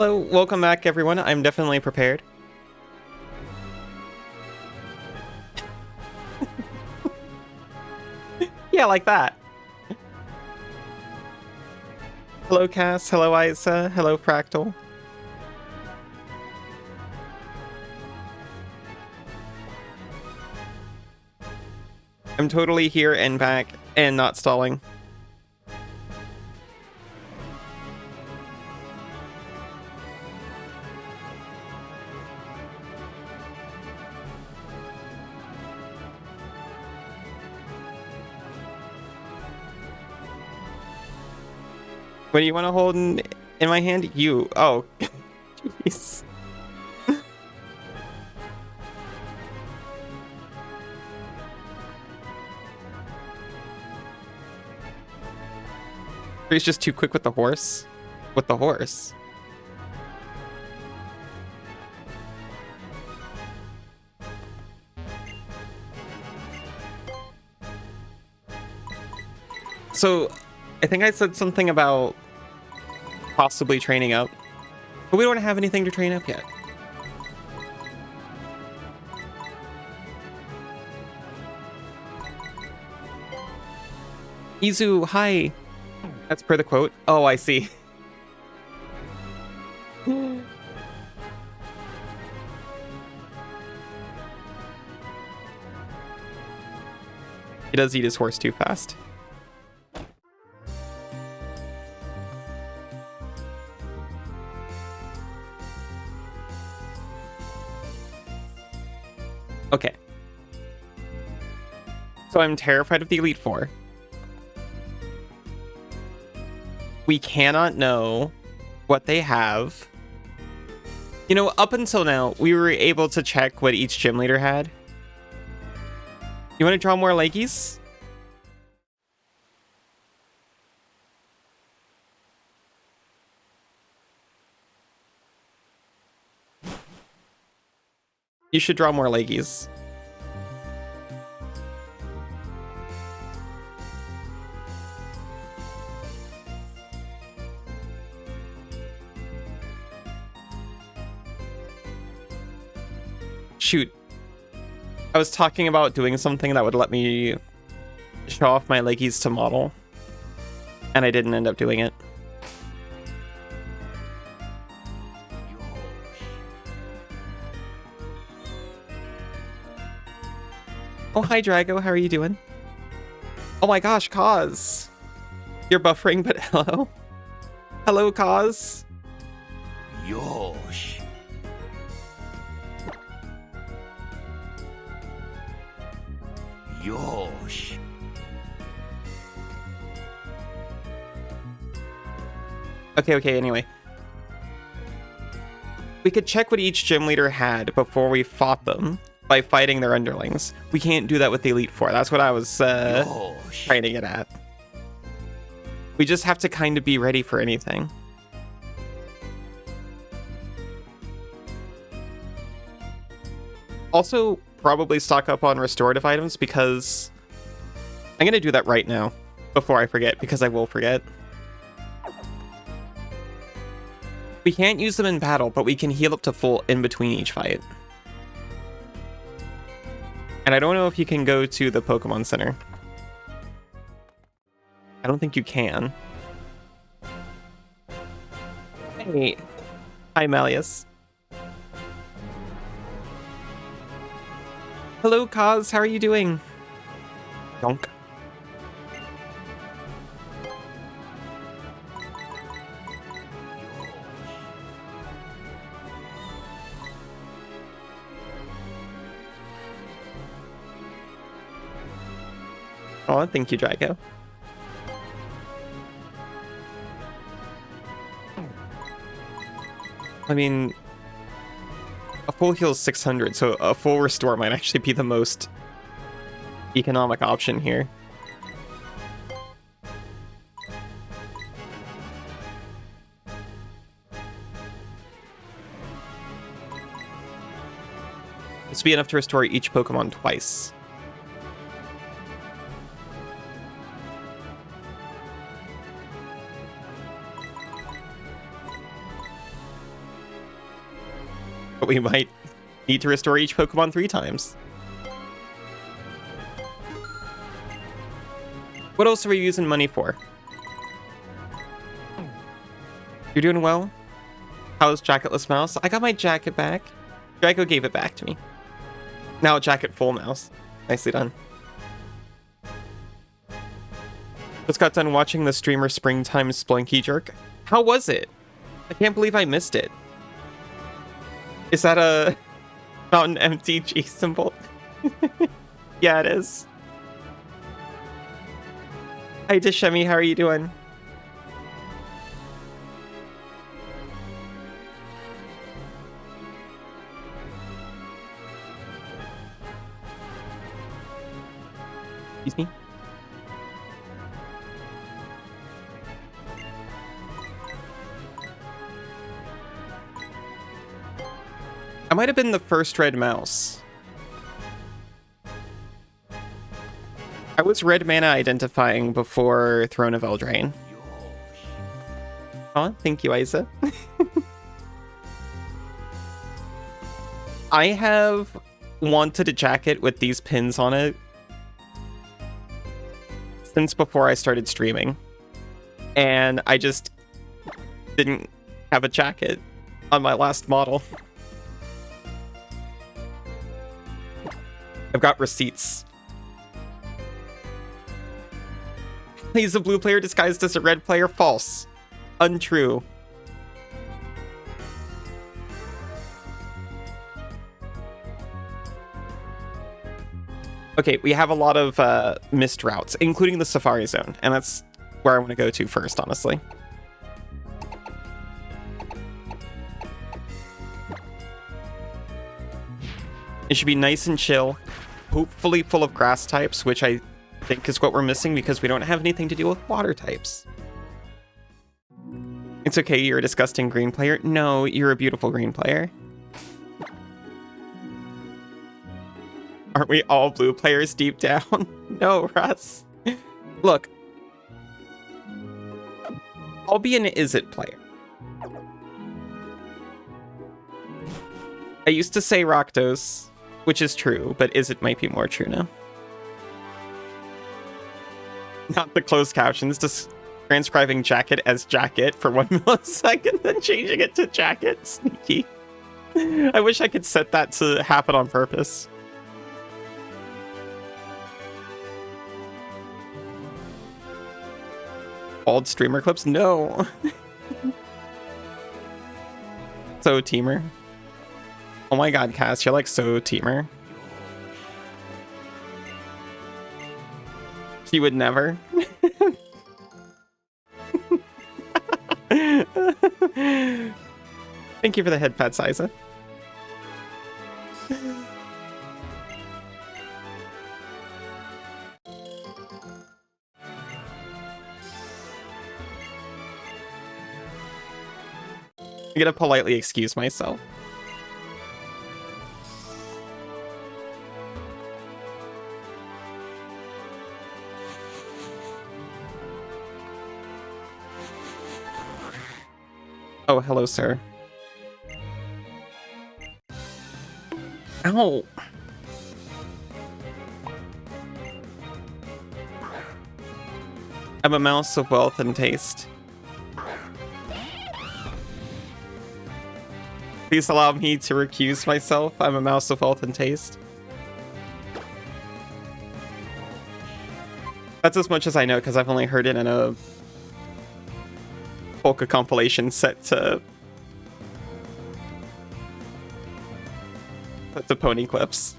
Hello, welcome back everyone. I'm definitely prepared. Yeah, like that. Hello Cass, hello Isa, hello Fractal. I'm totally here and back and not stalling. What do you want to hold in my hand? You. Oh. Jeez. He's just too quick with the horse. With the horse. So, I think I said something about possibly training up, but we don't have anything to train up yet. Izu, hi. That's per the quote. Oh, I see. He does eat his horse too fast. Okay. So I'm terrified of the Elite Four. We cannot know what they have. You know, up until now, we were able to check what each gym leader had. You want to draw more leggies? You should draw more leggies. Shoot. I was talking about doing something that would let me show off my leggies to model, and I didn't end up doing it. Oh, hi, Drago. How are you doing? Oh my gosh, Kaz. You're buffering, but hello? Hello, Kaz. Yosh. Yosh. Okay, anyway. We could check what each gym leader had before we fought them by fighting their underlings. We can't do that with the Elite Four. That's what I was trying to get at. We just have to kind of be ready for anything. Also, probably stock up on restorative items because I'm going to do that right now before I forget, because I will forget. We can't use them in battle, but we can heal up to full in between each fight. And I don't know if you can go to the Pokemon Center. I don't think you can. Hey. Hi, Malleus. Hello, Kaz. How are you doing? Donk. Oh, thank you, Drago. I mean, a full heal is 600, so a full restore might actually be the most economic option here. This would be enough to restore each Pokemon twice. But we might need to restore each Pokemon 3 times. What else are we using money for? You're doing well? How's Jacketless Mouse? I got my jacket back. Draco gave it back to me. Now jacket full mouse. Nicely done. Just got done watching the streamer Springtime Splunky Jerk. How was it? I can't believe I missed it. Is that a Mountain MTG symbol? Yeah, it is. Hi, Deshemi, how are you doing? Excuse me? I might have been the first red mouse. I was red mana identifying before Throne of Eldraine. Oh, thank you, Isa. I have wanted a jacket with these pins on it since before I started streaming. And I just didn't have a jacket on my last model. I've got receipts. He's a blue player disguised as a red player. False. Untrue. Okay, we have a lot of missed routes, including the Safari Zone, and that's where I want to go to first, honestly. It should be nice and chill, hopefully full of grass types, which I think is what we're missing because we don't have anything to deal with water types. It's okay, you're a disgusting green player. No, you're a beautiful green player. Aren't we all blue players deep down? No, Russ. Look, I'll be an Izzet player. I used to say Rakdos, which is true, but Izzet might be more true now. Not the closed captions, just transcribing jacket as jacket for 1 millisecond, then changing it to jacket. Sneaky. I wish I could set that to happen on purpose. Old streamer clips? No. So teamer. Oh my god, Cass, you're like so teamer. He would never. Thank you for the head pats, Isa. I'm gonna politely excuse myself. Oh, hello, sir. Ow! I'm a mouse of wealth and taste. Please allow me to recuse myself. I'm a mouse of wealth and taste. That's as much as I know, because I've only heard it in a polka compilation set to pony clips.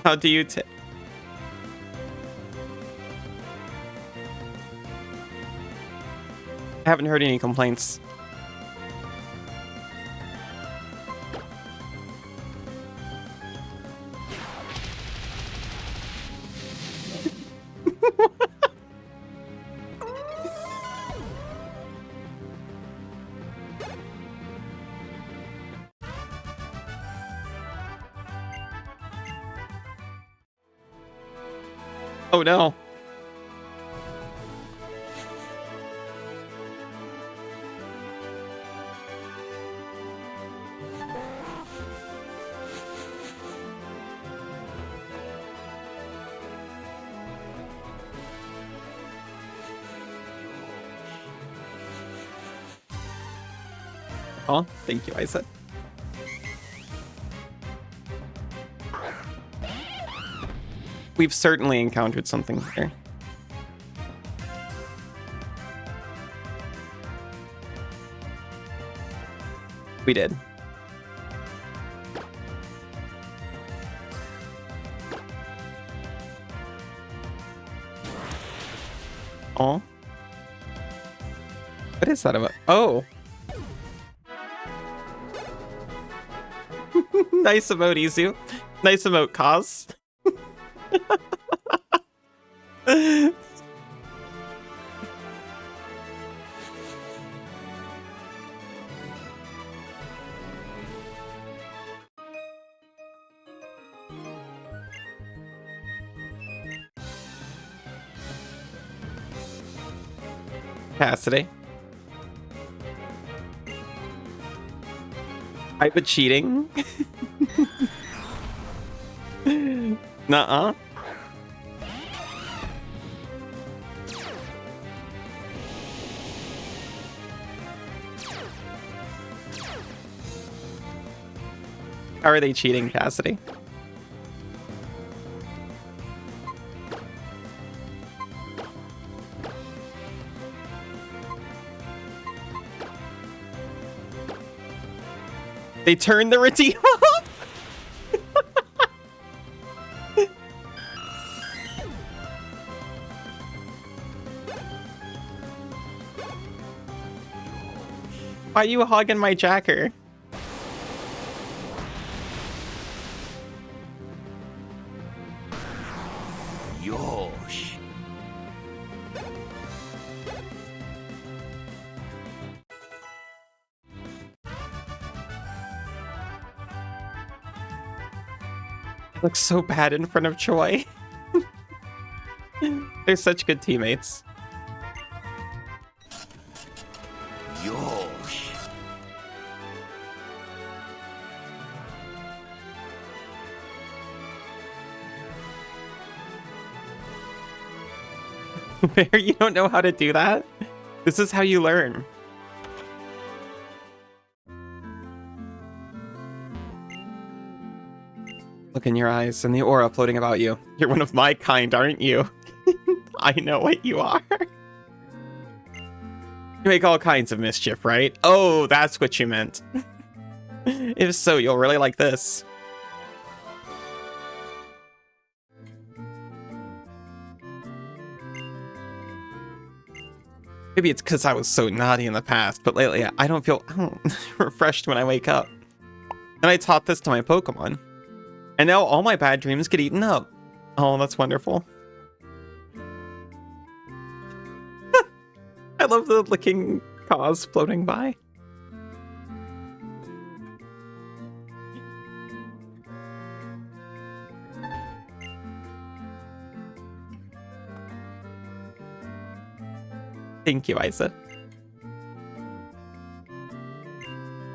How do you I haven't heard any complaints. Oh no. Oh, thank you, Isa. We've certainly encountered something here. We did. Oh. What is that about? Oh. Nice emote, Izu. Nice emote, Kaz. Cassidy. I've been cheating. Nuh-uh. How are they cheating, Cassidy? They turned the redeem off. Why are you hogging my jacker? Yosh. Looks so bad in front of Choi. They're such good teammates. Yosh. Bear, you don't know how to do that? This is how you learn. Look in your eyes and the aura floating about you. You're one of my kind, aren't you? I know what you are. You make all kinds of mischief, right? Oh, that's what you meant. If so, you'll really like this. Maybe it's because I was so naughty in the past, but lately I don't feel refreshed when I wake up. And I taught this to my Pokemon. And now all my bad dreams get eaten up. Oh, that's wonderful. I love the licking paws floating by. Thank you, Isa.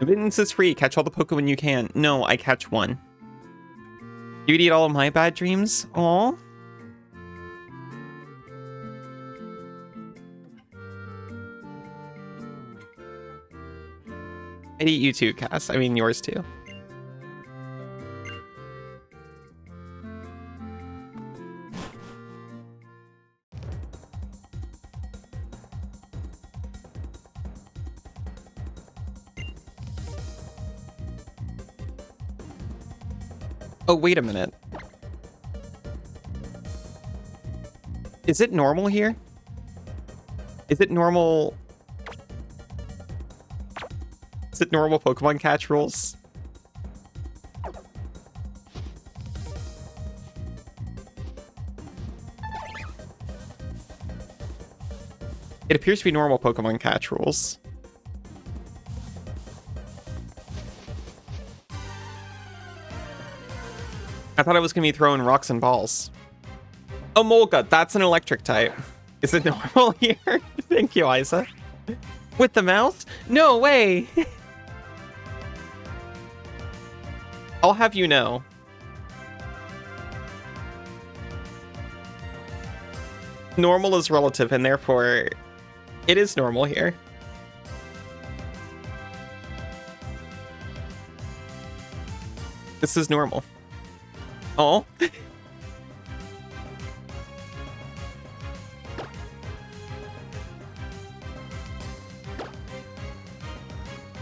Admittance is free. Catch all the Pokemon you can. No, I catch one. You'd eat all of my bad dreams? Aww. I'd eat you too, Cass. I mean, yours too. Oh, wait a minute. Is it normal here? Is it normal? Is it normal Pokemon catch rules? It appears to be normal Pokemon catch rules. I thought I was going to be throwing rocks and balls. Oh, Molga, that's an electric type. Is it normal here? Thank you, Isa. With the mouth? No way! I'll have you know. Normal is relative, and therefore, it is normal here. This is normal. Oh.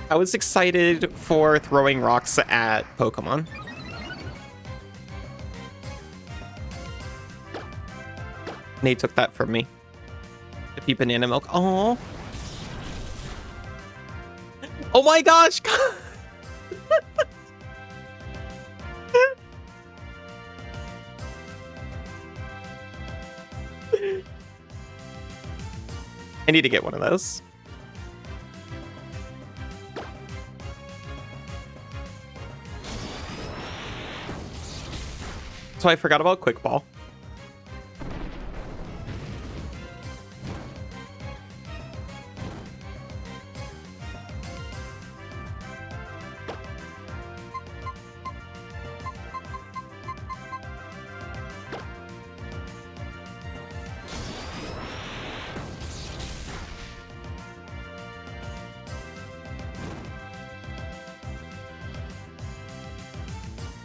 I was excited for throwing rocks at Pokemon. They took that from me. Happy banana milk. Oh. Oh my gosh. I need to get one of those. So I forgot about Quick Ball.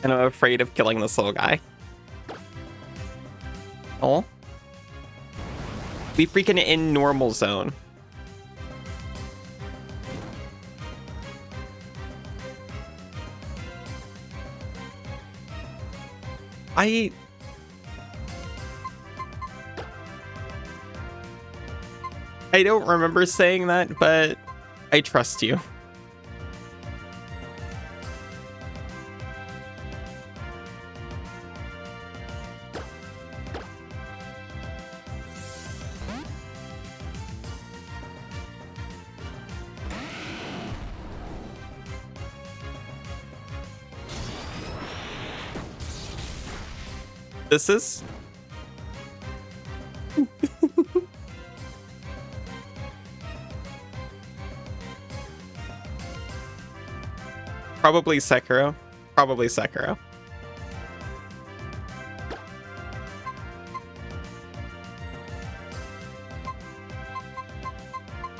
And I'm afraid of killing this little guy. Oh. We freaking in normal zone. I don't remember saying that, but I trust you. This is probably Sekiro. Probably Sekiro.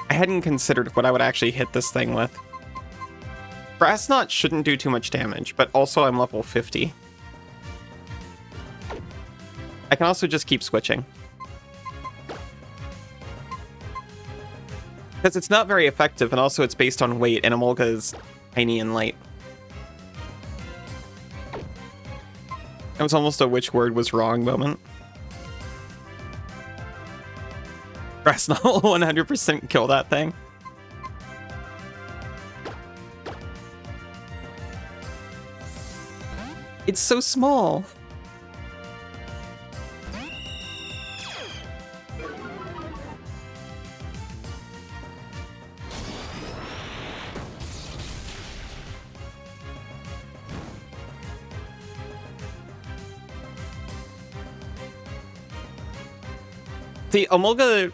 I hadn't considered what I would actually hit this thing with. Brass Knot shouldn't do too much damage, but also I'm level 50. I can also just keep switching. Because it's not very effective, and also it's based on weight, and Emolga is tiny and light. That was almost a which word was wrong moment. Brass Knot will 100% kill that thing. It's so small. See, Emolga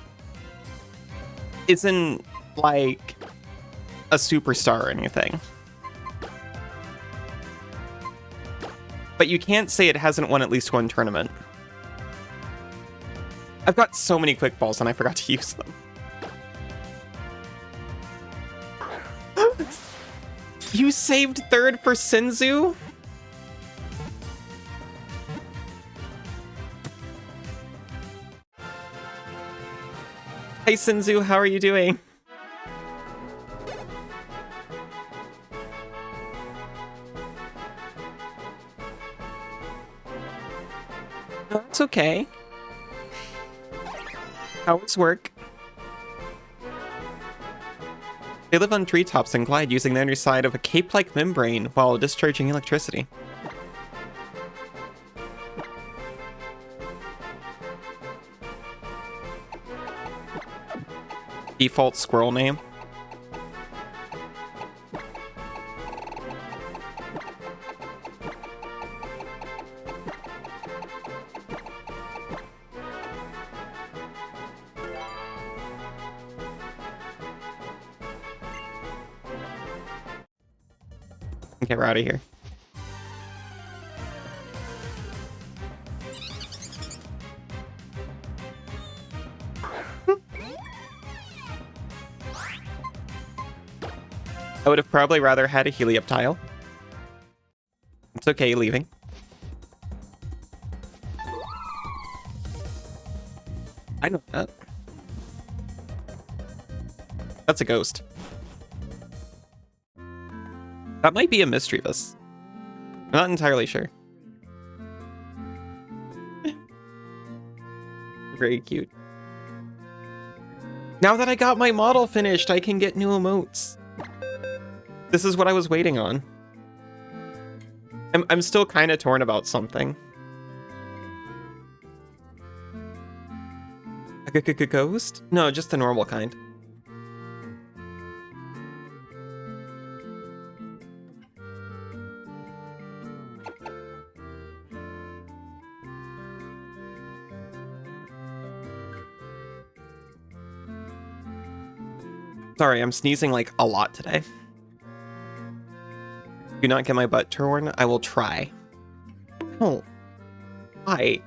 isn't like a superstar or anything. But you can't say it hasn't won at least one tournament. I've got so many quick balls and I forgot to use them. You saved third for Sinzu? Hey Sinzu, how are you doing? No, it's okay. How was work? They live on treetops and glide using the underside of a cape-like membrane while discharging electricity. Default squirrel name. Okay, we're out of here. I would have probably rather had a Helioptile. It's okay leaving. I know that. That's a ghost. That might be a mystery bus. I'm not entirely sure. Very cute. Now that I got my model finished, I can get new emotes. This is what I was waiting on. I'm still kind of torn about something. A ghost? No, just the normal kind. Sorry, I'm sneezing like a lot today. Do not get my butt torn. I will try. Oh. Why?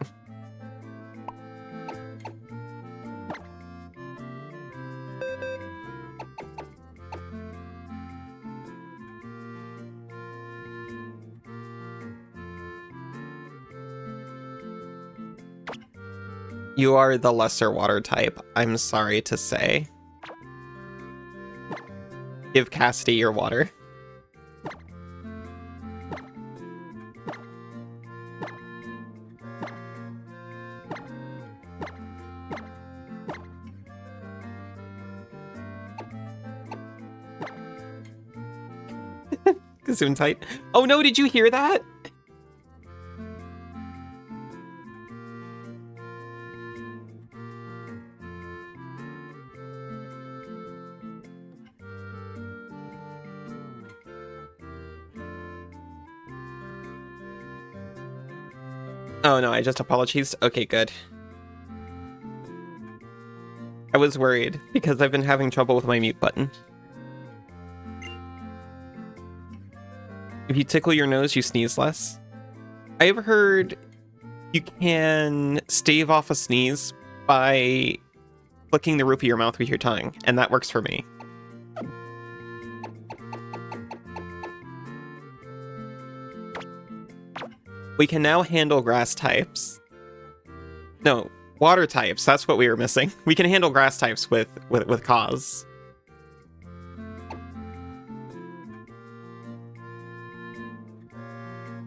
You are the lesser water type, I'm sorry to say. Give Cassidy your water. Gesundheit. Oh no, did you hear that? Oh no, I just apologized. Okay, good. I was worried because I've been having trouble with my mute button. If you tickle your nose, you sneeze less. I've heard you can stave off a sneeze by flicking the roof of your mouth with your tongue, and that works for me. We can now handle grass types. No, water types. That's what we were missing. We can handle grass types with cause.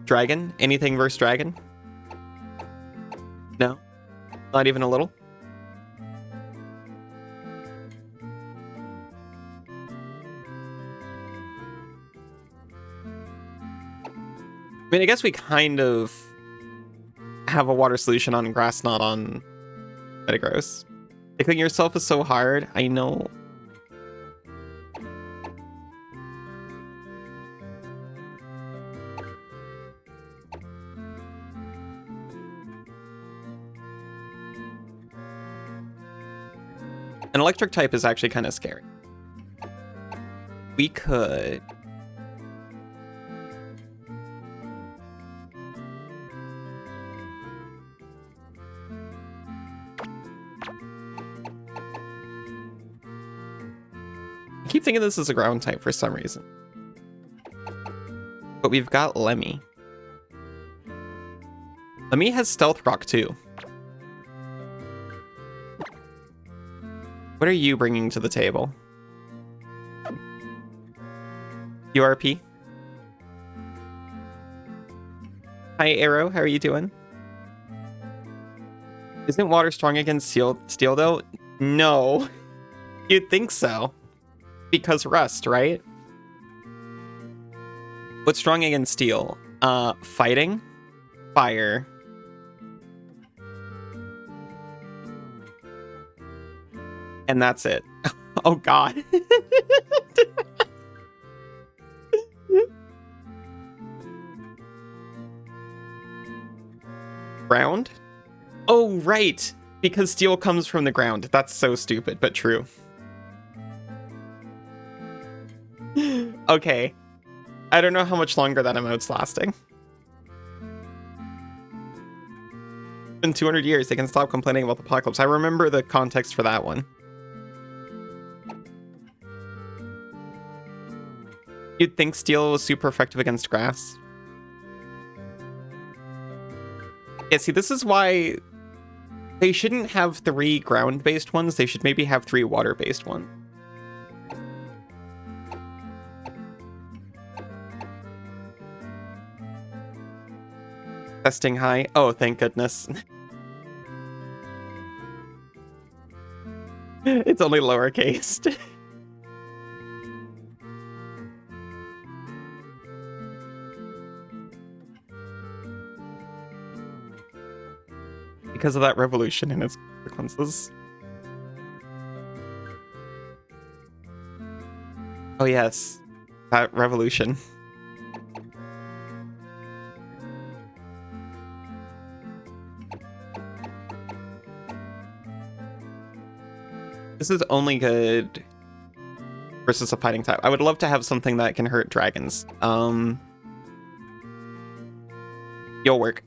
Dragon? Anything versus dragon? No? Not even a little? I mean, I guess we kind of have a water solution on grass, not on Metagross. Tickling yourself is so hard. I know. An electric type is actually kind of scary. We could... I keep thinking this is a ground type for some reason. But we've got Lemmy. Lemmy has Stealth Rock too. What are you bringing to the table? URP? Hi, Arrow. How are you doing? Isn't water strong against steel though? No. You'd think so. Because rust, right? What's strong against steel? Fighting? Fire. And that's it. Oh god. Ground? Oh, right. Because steel comes from the ground. That's so stupid, but true. Okay. I don't know how much longer that emote's lasting. It's been 200 years. They can stop complaining about the apocalypse. I remember the context for that one. You'd think steel was super effective against grass. Yeah, see, this is why they shouldn't have 3 ground-based ones. They should maybe have 3 water-based ones. Testing high. Oh, thank goodness. It's only lowercase. Because of that revolution and its consequences. Oh yes, that revolution. This is only good versus a fighting type. I would love to have something that can hurt dragons. You'll work.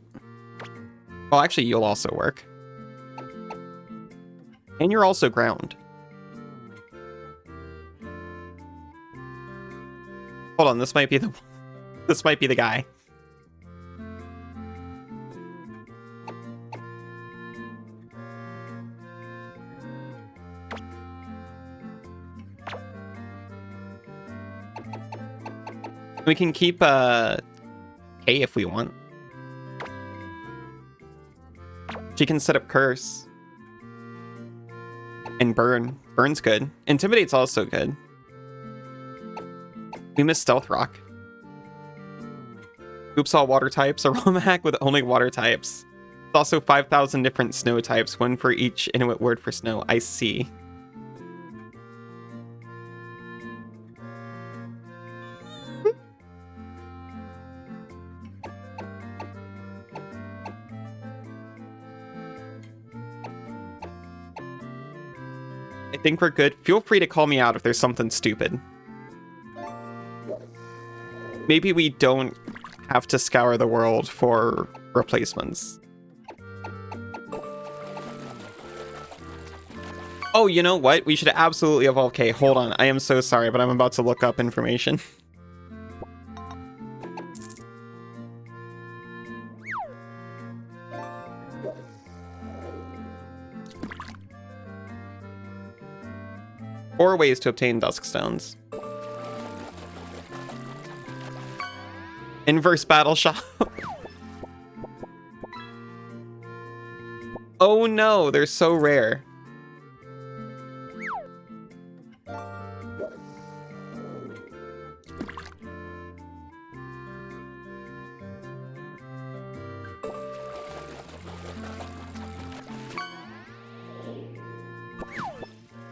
Well, actually, you'll also work. And you're also ground. Hold on, this might be the guy. We can keep K if we want. She can set up curse. And burn. Burn's good. Intimidate's also good. We miss Stealth Rock. Oops, all water types. A ROM hack with only water types. It's also 5,000 different snow types, one for each Inuit word for snow. I see. I think we're good. Feel free to call me out if there's something stupid. Maybe we don't have to scour the world for replacements. Oh, you know what? We should absolutely evolve K. Hold on. I am so sorry, but I'm about to look up information. Four ways to obtain dusk stones. Inverse battle shop. Oh no, they're so rare.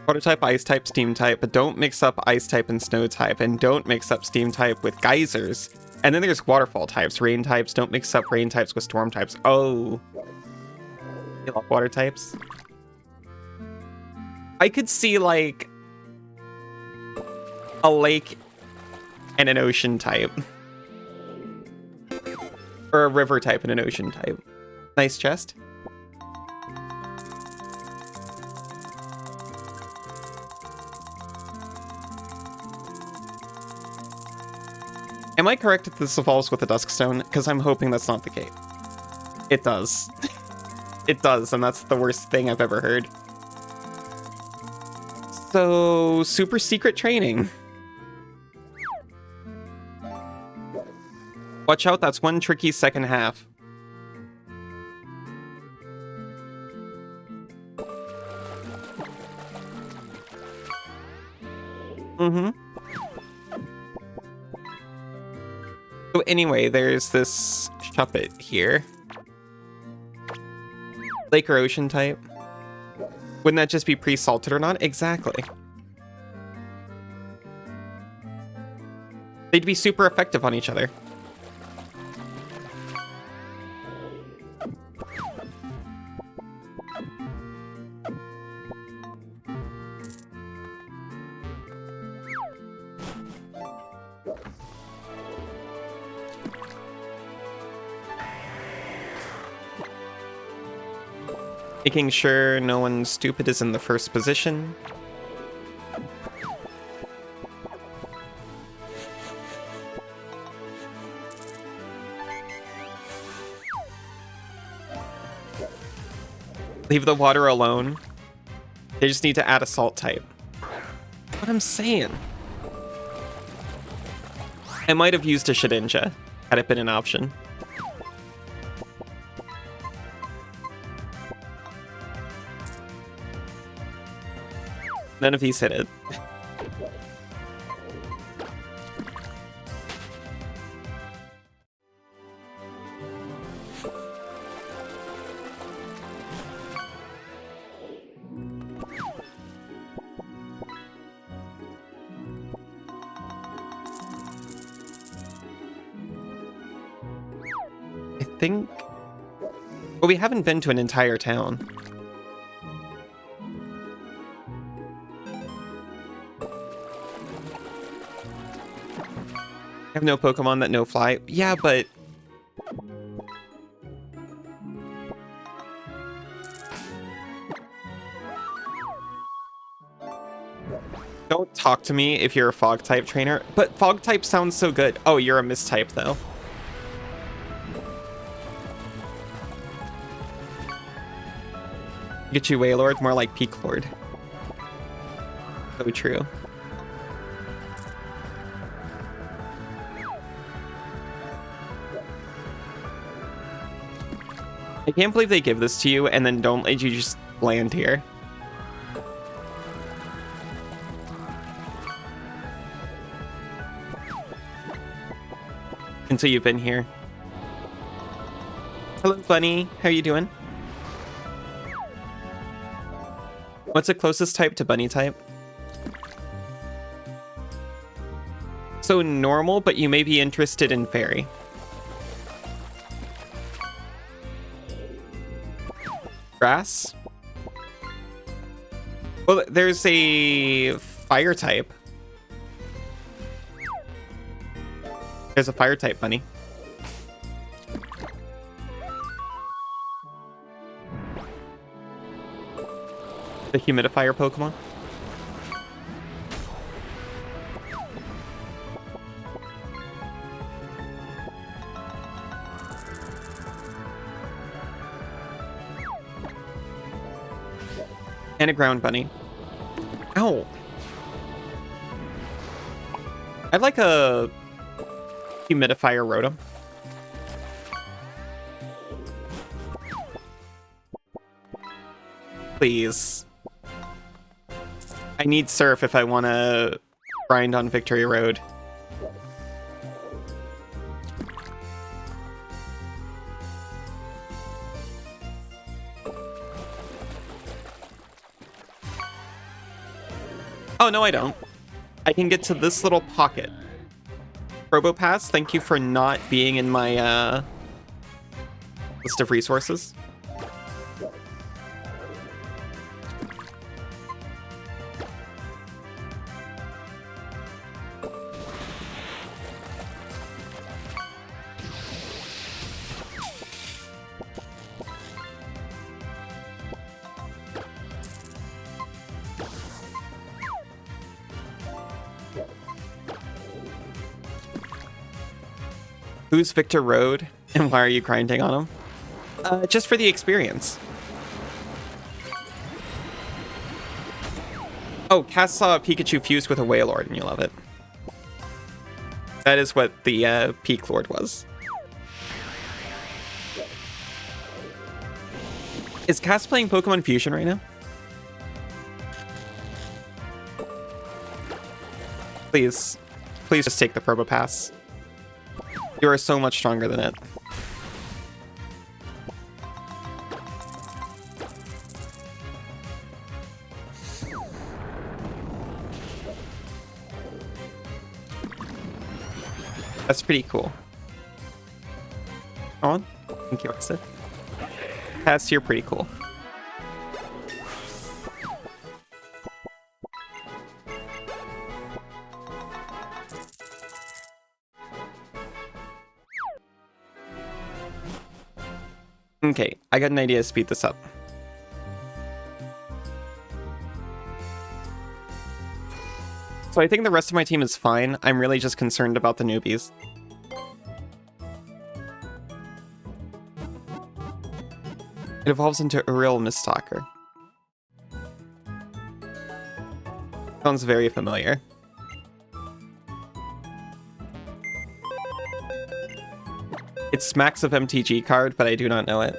Water type, ice type, steam type, but don't mix up ice type and snow type, and don't mix up steam type with geysers. And then there's waterfall types, rain types, don't mix up rain types with storm types. Oh. You love water types? I could see like a lake and an ocean type. Or a river type and an ocean type. Nice chest. Am I correct if this evolves with the Duskstone? Because I'm hoping that's not the case. It does. It does, and that's the worst thing I've ever heard. So, super secret training. Watch out, that's one tricky second half. Mm-hmm. So anyway, there's this Shuppet here. Lake or ocean type. Wouldn't that just be pre-salted or not? Exactly. They'd be super effective on each other. Making sure no one stupid is in the first position. Leave the water alone. They just need to add a salt type. What I'm saying. I might have used a Shedinja had it been an option. None of these hit it. I think... Well, we haven't been to an entire town. I have no Pokemon that no fly. Yeah, but... Don't talk to me if you're a fog type trainer. But fog type sounds so good. Oh, you're a mist type though. Get you Wailord, more like Peak Lord. So true. I can't believe they give this to you and then don't let you just land here. Until you've been here. Hello, Bunny. How are you doing? What's the closest type to Bunny type? So normal, but you may be interested in Fairy. Grass? Well, there's a fire type. There's a fire type, Bunny. The humidifier Pokemon. And a ground bunny. Ow. I'd like a humidifier Rotom. Please. I need Surf if I want to grind on Victory Road. Oh, no, I don't. I can get to this little pocket. Probopass, thank you for not being in my list of resources. Who's Victor Road, and why are you grinding on him? Just for the experience. Oh, Cass saw a Pikachu fused with a Wailord, and you love it. That is what the Peak Lord was. Is Cass playing Pokemon Fusion right now? Please. Please just take the Probopass. You are so much stronger than it. That's pretty cool. Come on. Thank you, Exit. Cass, you're pretty cool. Okay, I got an idea to speed this up. So I think the rest of my team is fine. I'm really just concerned about the newbies. It evolves into a real Mistalker. Sounds very familiar. It smacks of MTG card, but I do not know it.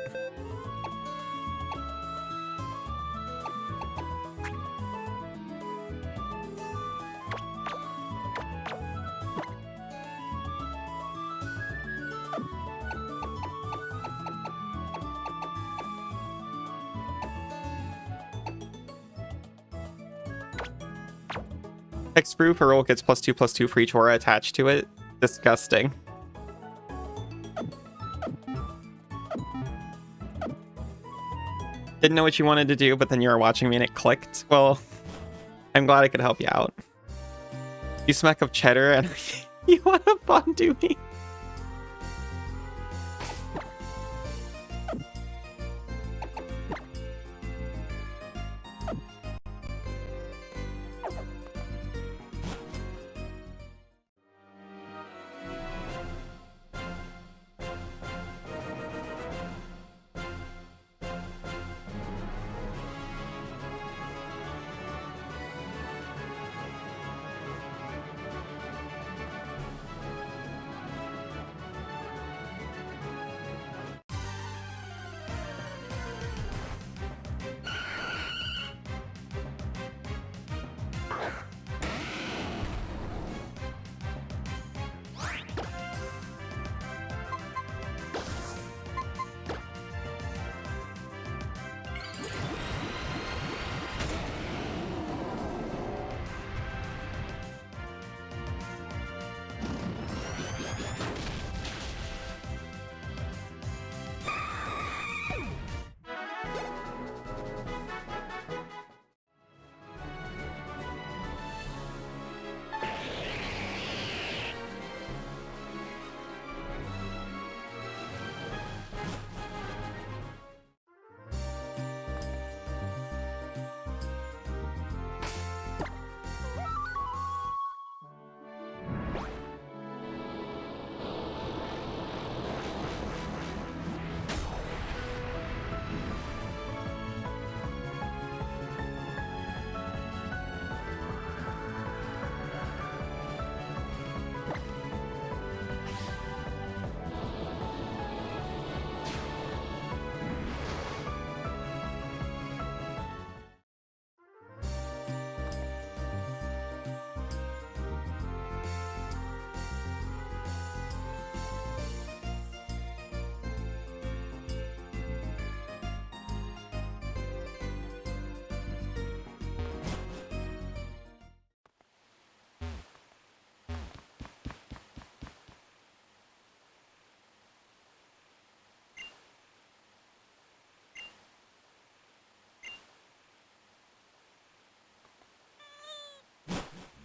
Hexproof, a roll gets +2/+2 for each aura attached to it. Disgusting. Didn't know what you wanted to do, but then you were watching me and it clicked. Well, I'm glad I could help you out. You smack up cheddar and you want to fondue me.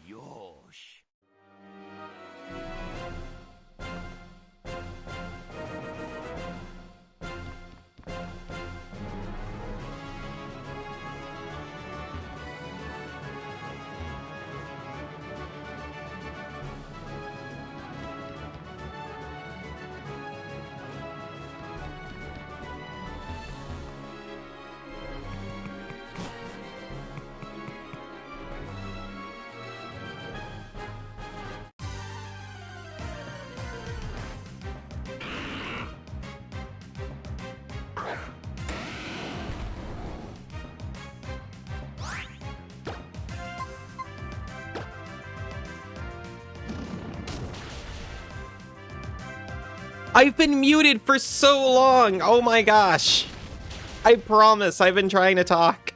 Yosh. I've been muted for so long. Oh my gosh. I promise I've been trying to talk.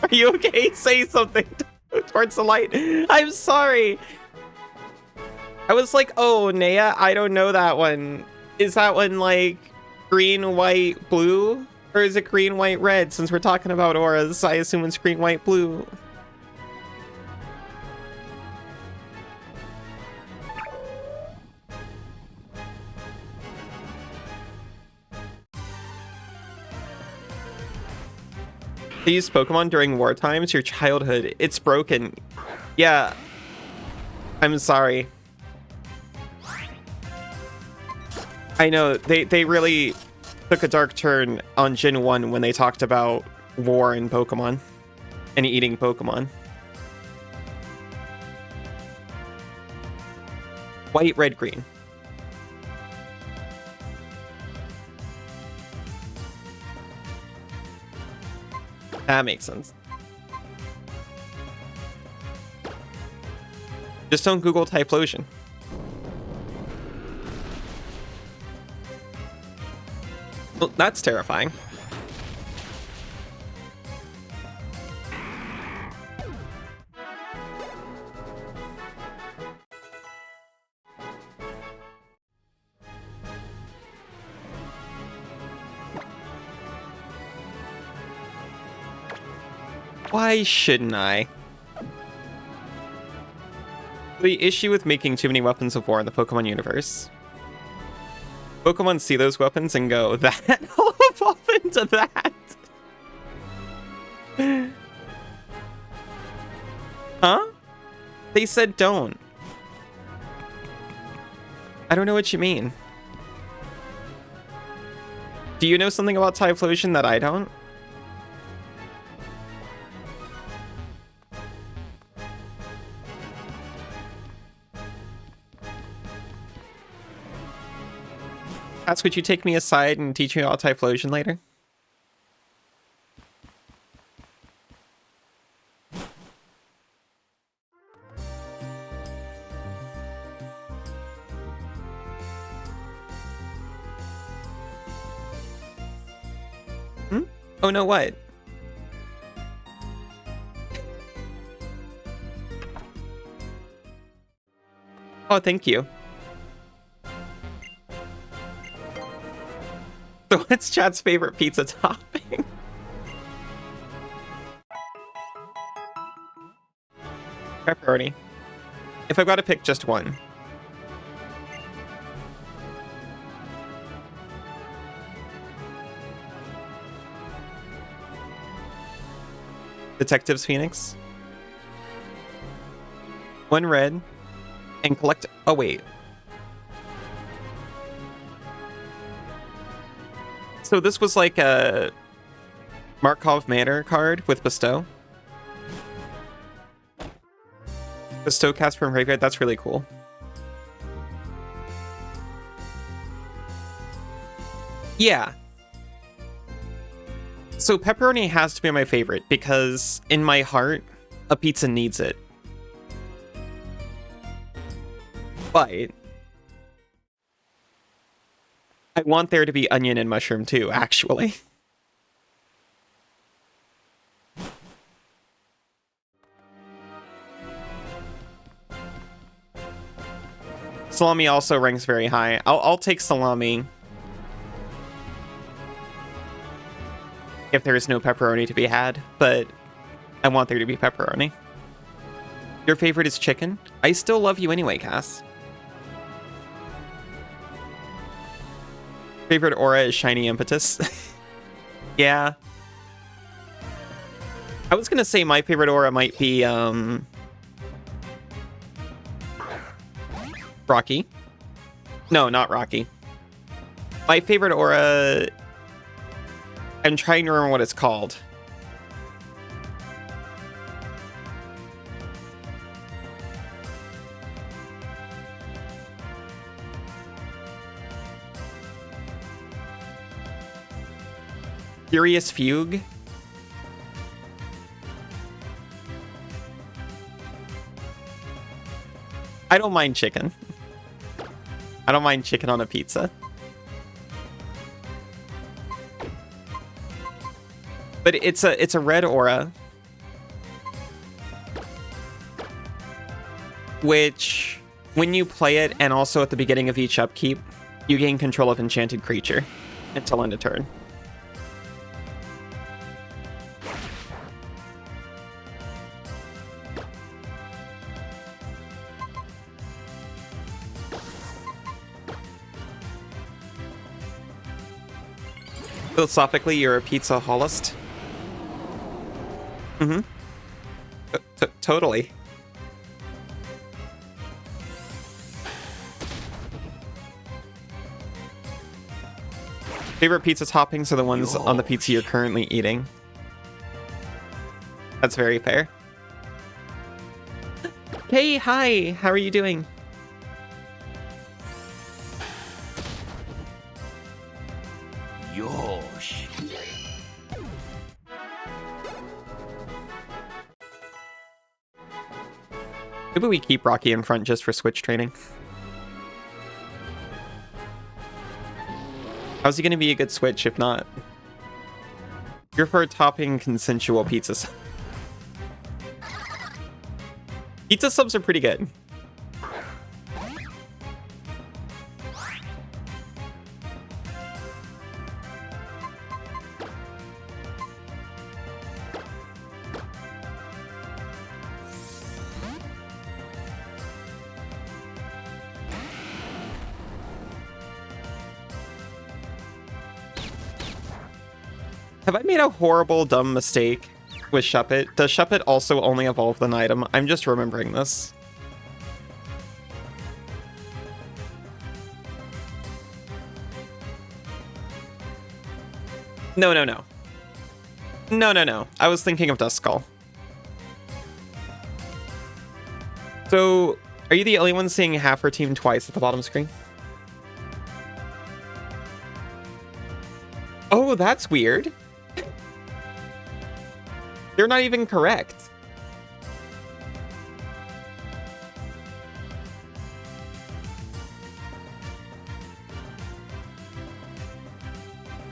Are you okay? Say something towards the light. I'm sorry. I was like, oh, Naya, I don't know that one. Is that one like green, white, blue? Or is it green, white, red? Since we're talking about auras, I assume it's green, white, blue. They used Pokemon during war times, your childhood. It's broken. Yeah. I'm sorry. I know, they really... took a dark turn on Gen 1 when they talked about war in Pokemon and eating Pokemon. White, red, green. That makes sense. Just don't Google Typhlosion. Well, that's terrifying. Why shouldn't I? The issue with making too many weapons of war in the Pokemon universe. Pokemon see those weapons and go, that will evolve into that. Huh? They said don't. I don't know what you mean. Do you know something about Typhlosion that I don't? Cass, would you take me aside and teach me about Typhlosion later? Oh no, what? Oh, thank you. So what's Chad's favorite pizza topping? Pepperoni. If I've got to pick just one. Detectives Phoenix. One red. And collect... Oh, wait. So this was like a Markov Manor card with Bestow. Bestow cast from graveyard. That's really cool. Yeah. So pepperoni has to be my favorite because in my heart, a pizza needs it. But I want there to be onion and mushroom too, actually. Salami also ranks very high. I'll take salami if there is no pepperoni to be had, but I want there to be pepperoni. Your favorite is chicken? I still love you anyway, Cass. Favorite aura is shiny impetus. Yeah. I was gonna say my favorite aura might be Rocky. No, not Rocky. My favorite aura, I'm trying to remember what it's called. Furious Fugue. I don't mind chicken. I don't mind chicken on a pizza. But it's a red aura, which when you play it and also at the beginning of each upkeep, you gain control of enchanted creature until end of turn. Philosophically, you're a pizza holist. Mm-hmm. Totally. Favorite pizza toppings are the ones on the pizza you're currently eating. That's very fair. Hey, hi, how are you doing? Yosh. Maybe we keep Rocky in front just for switch training. How's he gonna be a good switch if not? You're for topping consensual pizza subs. Pizza subs are pretty good. Have I made a horrible, dumb mistake with Shuppet? Does Shuppet also only evolve an item? I'm just remembering this. No. No. I was thinking of Duskull. So, are you the only one seeing half her team twice at the bottom screen? Oh, that's weird. They're not even correct.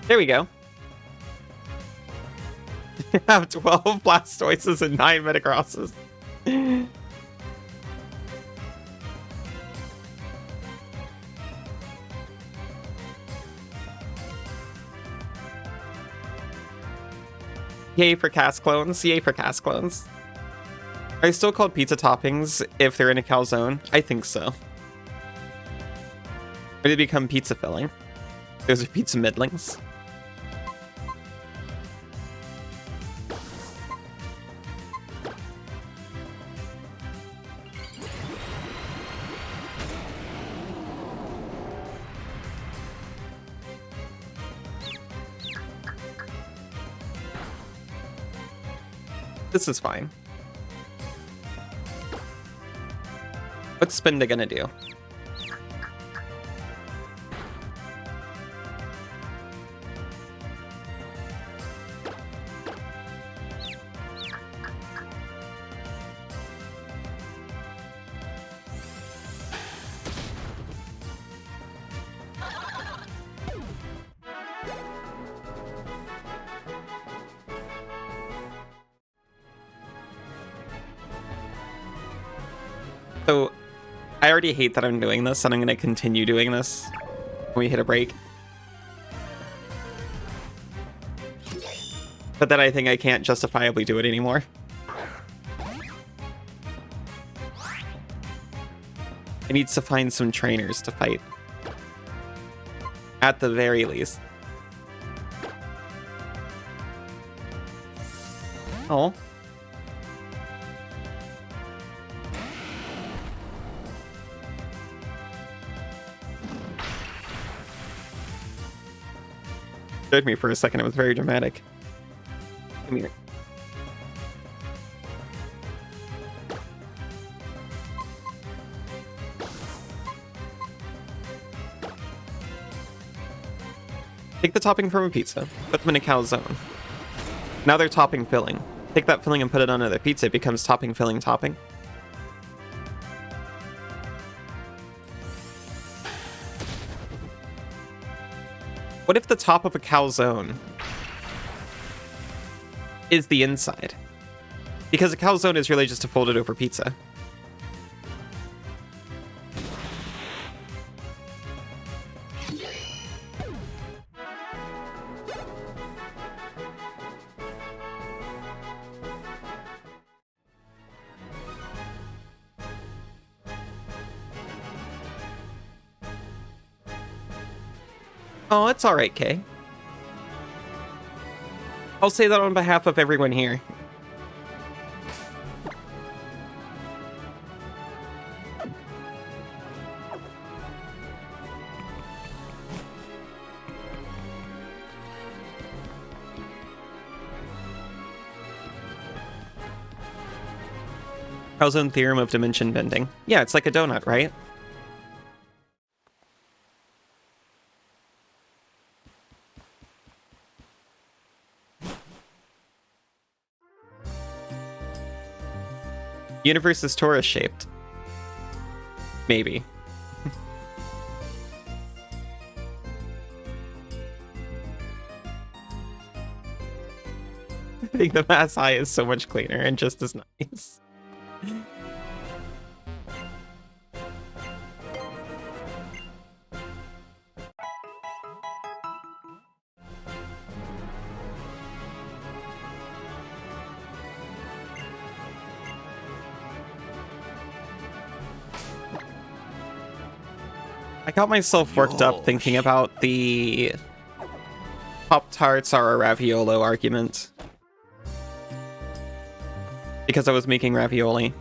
There we go. Have 12 Blastoises and 9 Metagrosses. Yay for cast clones. Yay for cast clones. Are they still called pizza toppings if they're in a calzone? I think so. Or they become pizza filling? Those are pizza middlings. This is fine. What's Spinda gonna do? So, I already hate that I'm doing this, and I'm going to continue doing this when we hit a break. But then I think I can't justifiably do it anymore. I need to find some trainers to fight. At the very least. Oh. Scared me for a second. It was very dramatic. Come here. Take the topping from a pizza, put them in a calzone. Now they're topping filling. Take that filling and put it on another pizza. It becomes topping filling topping. What if the top of a calzone is the inside? Because a calzone is really just a folded over pizza. Oh, it's alright, Kay. I'll say that on behalf of everyone here. Calzone theorem of dimension bending. Yeah, it's like a donut, right? Universe is torus shaped. Maybe. I think the Mass High is so much cleaner and just as nice. I got myself worked up thinking about the Pop-Tarts are a Raviolo argument. Because I was making ravioli.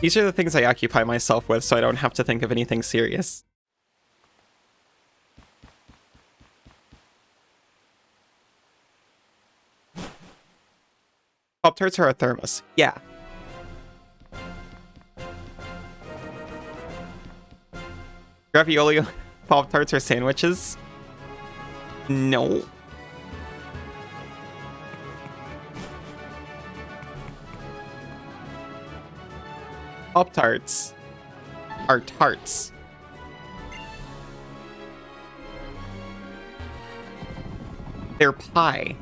These are the things I occupy myself with so I don't have to think of anything serious. Pop-Tarts are a thermos. Yeah. Ravioli Pop-Tarts are sandwiches? No. Pop-Tarts are tarts. They're pie.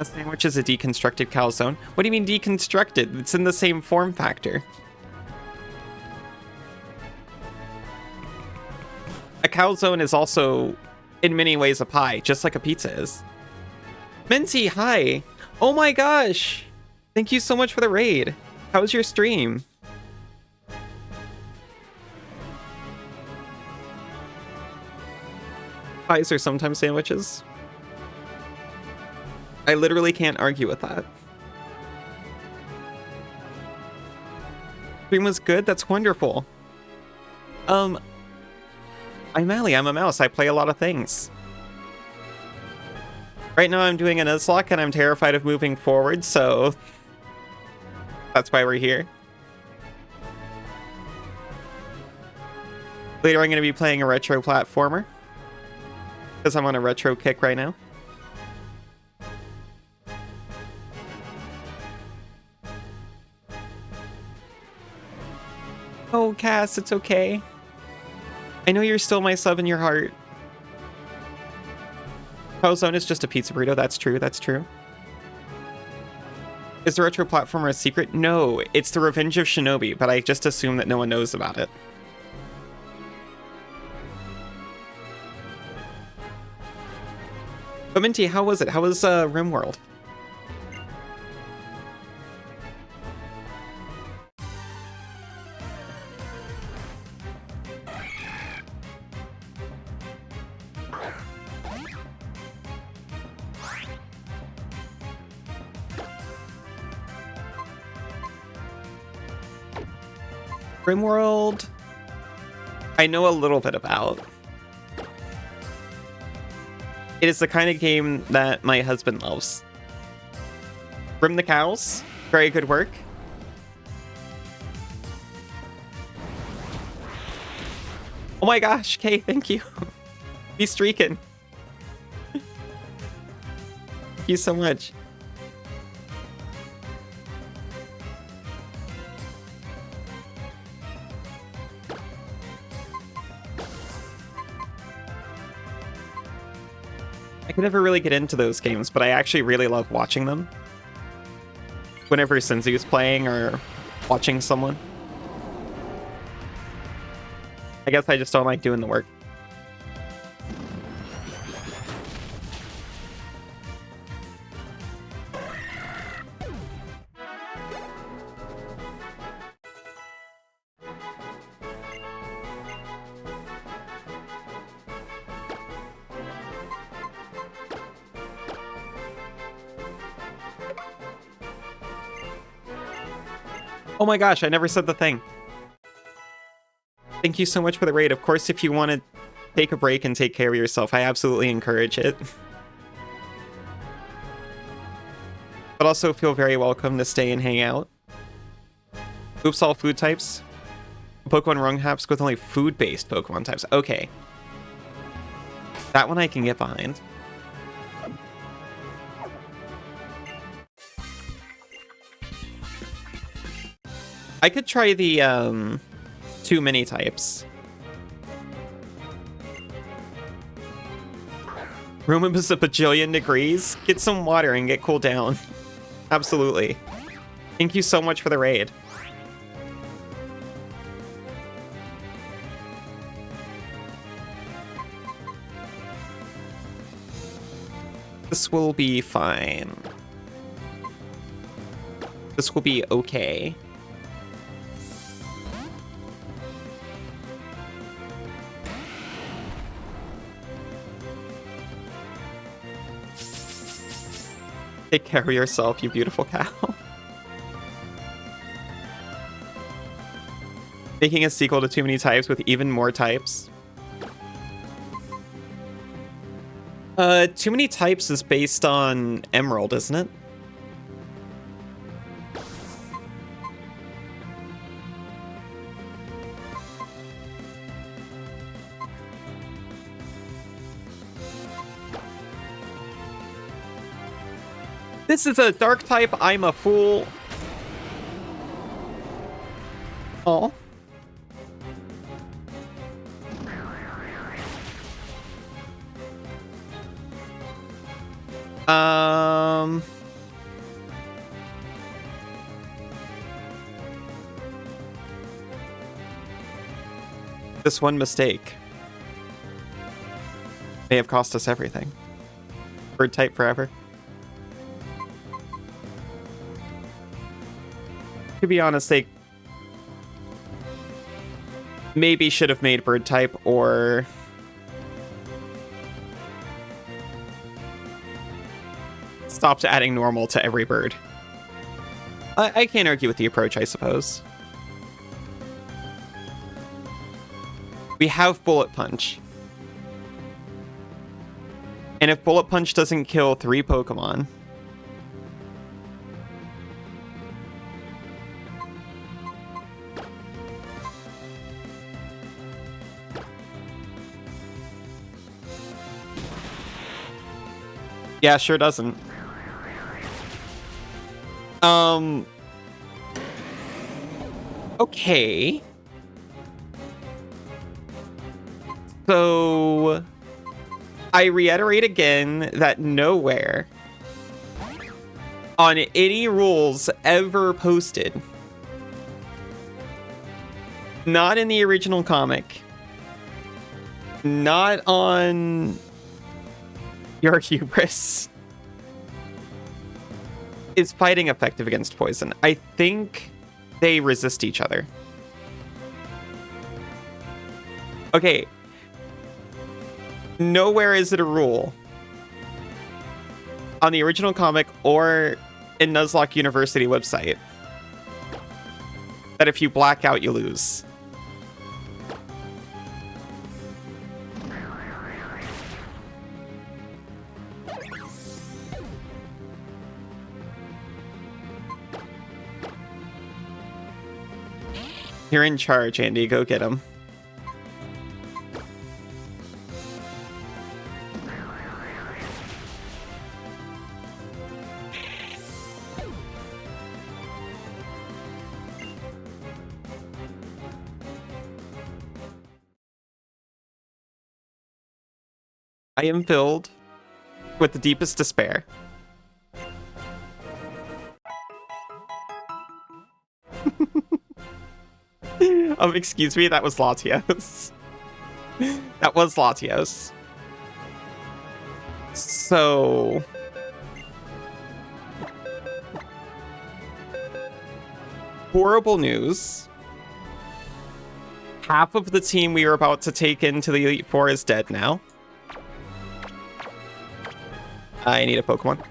A sandwich is a deconstructed calzone. What do you mean deconstructed? It's in the same form factor. A calzone is also, in many ways, a pie, just like a pizza is. Minty, hi! Oh my gosh! Thank you so much for the raid. How was your stream? Pies are sometimes sandwiches. I literally can't argue with that. Stream was good? That's wonderful. I'm Allie, I'm a mouse. I play a lot of things. Right now I'm doing a Nuzlocke and I'm terrified of moving forward, so that's why we're here. Later I'm going to be playing a retro platformer because I'm on a retro kick right now. Oh, Cass, it's okay. I know you're still my sub in your heart. Calzone is just a pizza burrito. That's true. That's true. Is the retro platformer a secret? No, it's the Revenge of Shinobi, but I just assume that no one knows about it. But Minty, how was it? How was RimWorld? RimWorld, I know a little bit about. It is the kind of game that my husband loves. Rim the cows, very good work. Oh my gosh, Kay, thank you. Be streaking. Thank you so much. I could never really get into those games, but I actually really love watching them. Whenever Senzu's playing or watching someone. I guess I just don't like doing the work. Oh my gosh, I never said the thing. thank you so much for the raid. Of course, if you want to take a break and take care of yourself, I absolutely encourage it. But also feel very welcome to stay and hang out. Oops, all food types. Pokemon Rung Haps with only food-based Pokemon types. Okay. That one I can get behind. I could try the, too many types. Room is a bajillion degrees. Get some water and get cooled down. Absolutely. Thank you so much for the raid. This will be fine. This will be okay. Take care of yourself, you beautiful cow. Making a sequel to Too Many Types with even more types. Too Many Types is based on Emerald, isn't it? This is a dark type, I'm a fool. Oh. This one mistake may have cost us everything. Bird type forever. To be honest, they maybe should have made bird type or stopped adding normal to every bird. I can't argue with the approach, I suppose. We have Bullet Punch. And if Bullet Punch doesn't kill 3 Pokemon, yeah, sure doesn't. Okay. So, I reiterate again that nowhere on any rules ever posted, not in the original comic, not on Your Hubris, is fighting effective against poison. I think they resist each other. Okay. Nowhere is it a rule on the original comic or in Nuzlocke University website that if you black out, you lose. You're in charge, Andy. Go get him. I am filled with the deepest despair. Excuse me, that was Latios. That was Latios. So... horrible news. Half of the team we are about to take into the Elite Four is dead now. I need a Pokemon.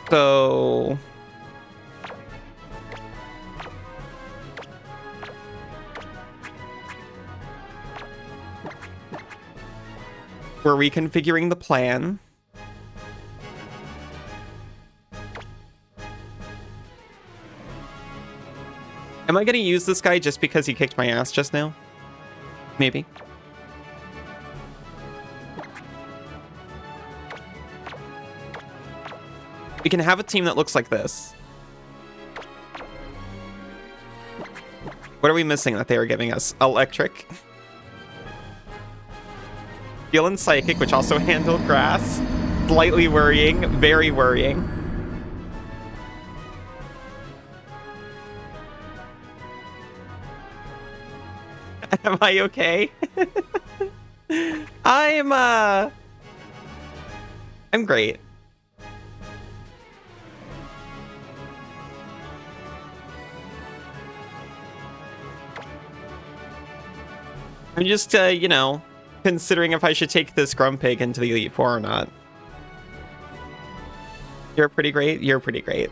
So... We're reconfiguring the plan. Am I going to use this guy just because he kicked my ass just now? Maybe. We can have a team that looks like this. What are we missing that they are giving us? Electric. Heal and Psychic, which also handled grass. Slightly worrying. Very worrying. Am I okay? I'm great. I'm just, you know, considering if I should take this Grumpig into the Elite Four or not. You're pretty great. You're pretty great.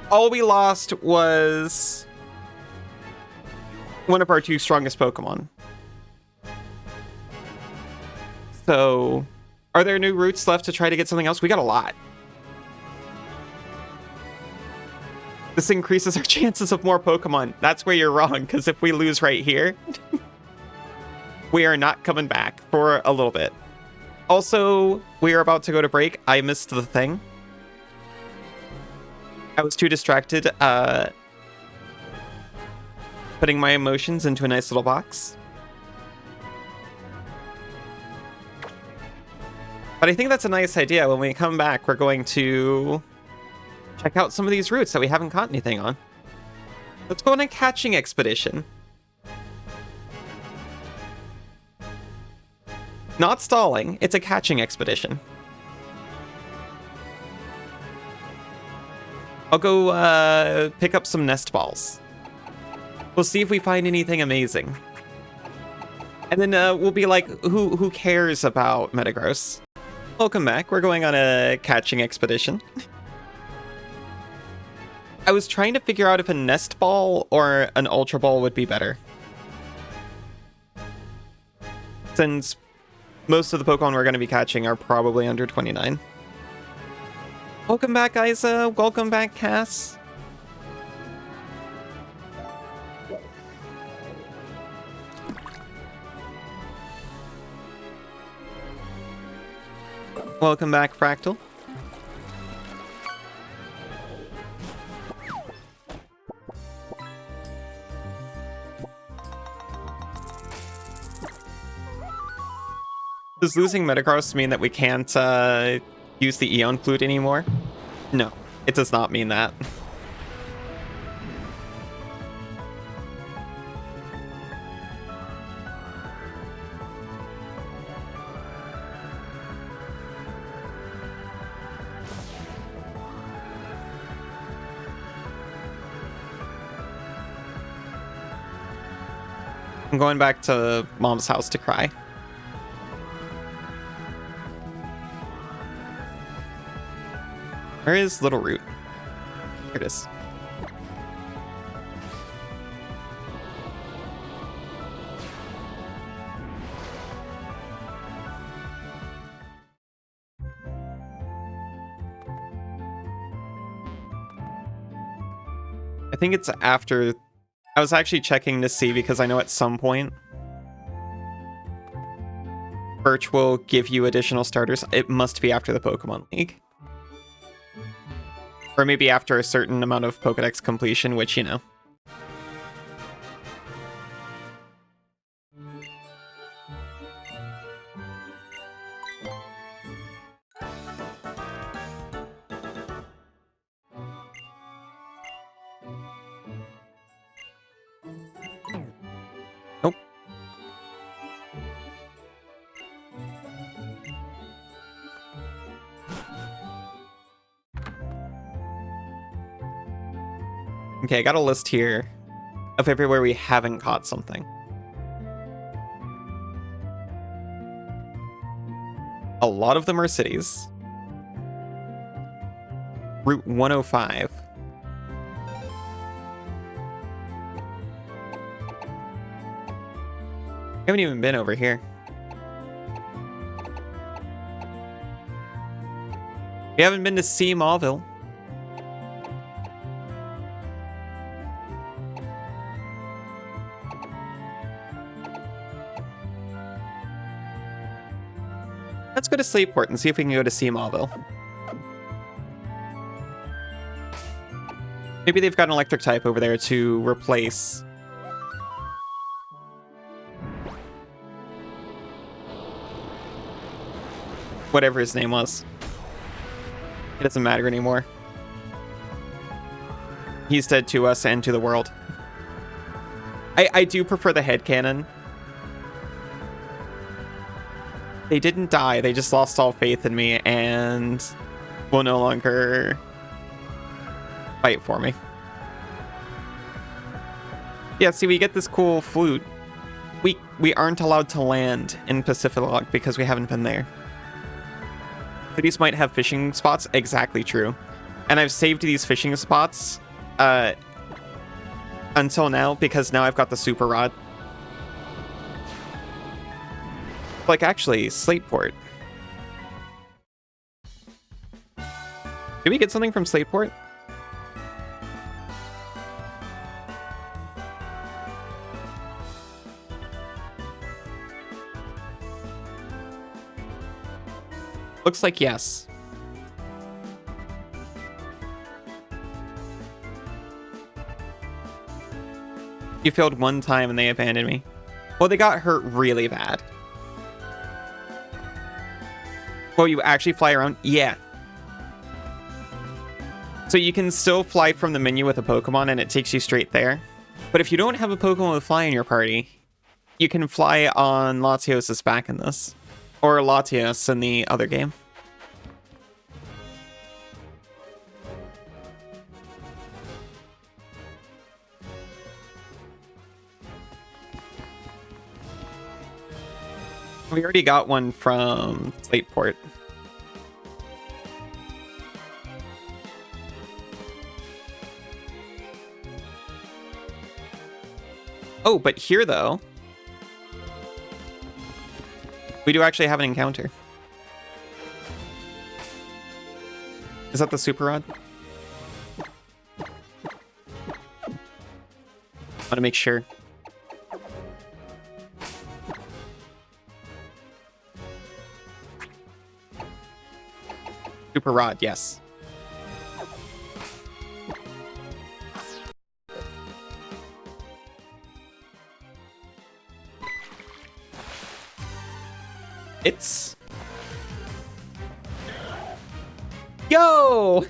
All we lost was one of our two strongest Pokemon. So, are there new routes left to try to get something else? We got a lot. This increases our chances of more Pokemon. That's where you're wrong, because if we lose right here, we are not coming back for a little bit. Also, we are about to go to break. I missed the thing. I was too distracted putting my emotions into a nice little box. But I think that's a nice idea. When we come back, we're going to check out some of these routes that we haven't caught anything on. Let's go on a catching expedition. Not stalling, it's a catching expedition. I'll go pick up some nest balls. We'll see if we find anything amazing. And then we'll be like, who cares about Metagross? Welcome back. We're going on a catching expedition. I was trying to figure out if a nest ball or an ultra ball would be better, since most of the Pokemon we're going to be catching are probably under 29. Welcome back, Isa. Welcome back, Cass. Welcome back, Fractal. Does losing Metagross mean that we can't use the Eon Flute anymore? No, it does not mean that. I'm going back to Mom's house to cry. Where is Little Root? Here it is. I think it's after... I was actually checking to see because I know at some point Birch will give you additional starters. It must be after the Pokemon League. Or maybe after a certain amount of Pokedex completion, which, you know. Nope. Okay, I got a list here of everywhere we haven't caught something. A lot of them are cities. Route 105. I haven't even been over here. We haven't been to see Mauville. Let's go to Slateport and see if we can go to Seamawville. Maybe they've got an electric type over there to replace. Whatever his name was. It doesn't matter anymore. He's dead to us and to the world. I do prefer the headcanon. They didn't die, they just lost all faith in me and will no longer fight for me. Yeah, see, we get this cool flute. We aren't allowed to land in Pacific because we haven't been there. Cities might have fishing spots, exactly true. And I've saved these fishing spots until now because now I've got the super rod. Like, actually, Slateport. Did we get something from Slateport? Looks like yes. You failed one time and they abandoned me. Well, they got hurt really bad. Well, you actually fly around? Yeah. So you can still fly from the menu with a Pokemon and it takes you straight there. But if you don't have a Pokemon with fly in your party, you can fly on Latios' back in this. Or Latios in the other game. We already got one from Slateport. Oh, but here, though, we do actually have an encounter. Is that the Super Rod? I want to make sure. Super Rod, yes. It's... Yo!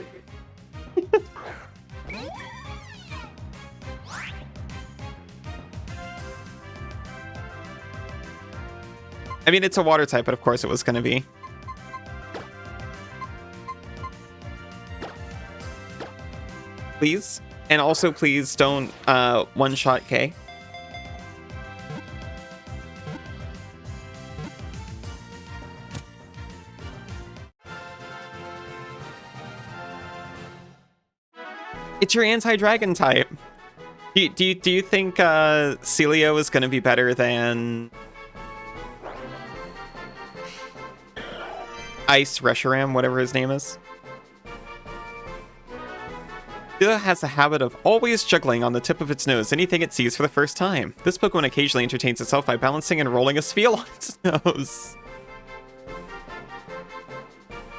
I mean, it's a water type, but of course it was going to be. Please. And also, please don't one-shot K. It's your anti-dragon type. Do you think Celio is going to be better than Ice Reshiram, whatever his name is? Celio has a habit of always juggling on the tip of its nose anything it sees for the first time. This Pokemon occasionally entertains itself by balancing and rolling a sphere on its nose.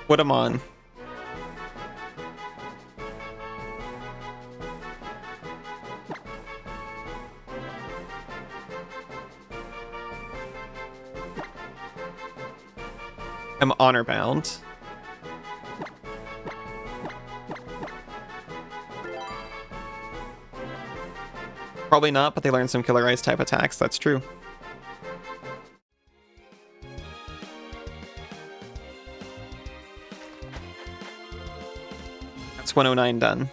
What am on? I'm honor bound. Probably not, but they learned some Killer Ice type attacks. That's true. That's 109 done.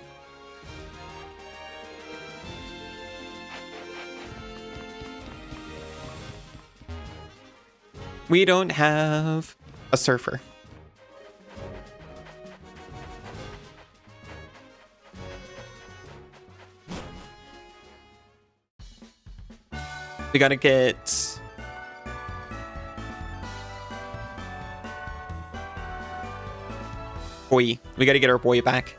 We don't have A surfer. We gotta get... Boy. We gotta get our boy back.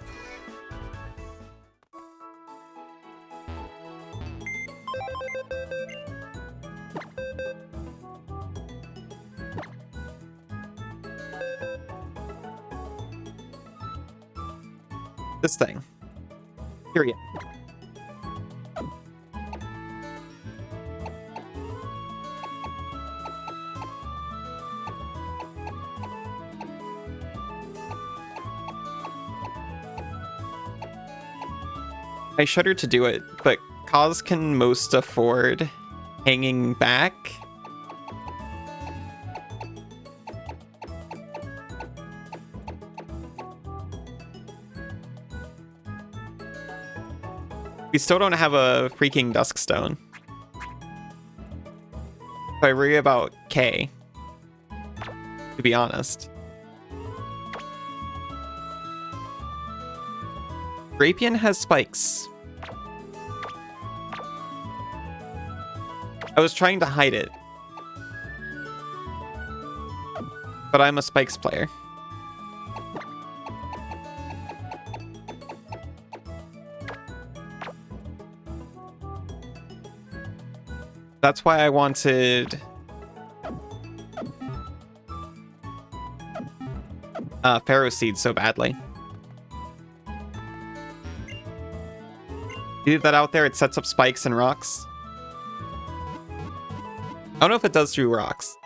This thing. Period. I shudder to do it, but Kaz can most afford hanging back. We still don't have a freaking Duskstone. I worry about K, to be honest. Drapion has spikes. I was trying to hide it. But I'm a spikes player. That's why I wanted... Pharaoh Seed so badly. You leave that out there, it sets up spikes and rocks. I don't know if it does through rocks.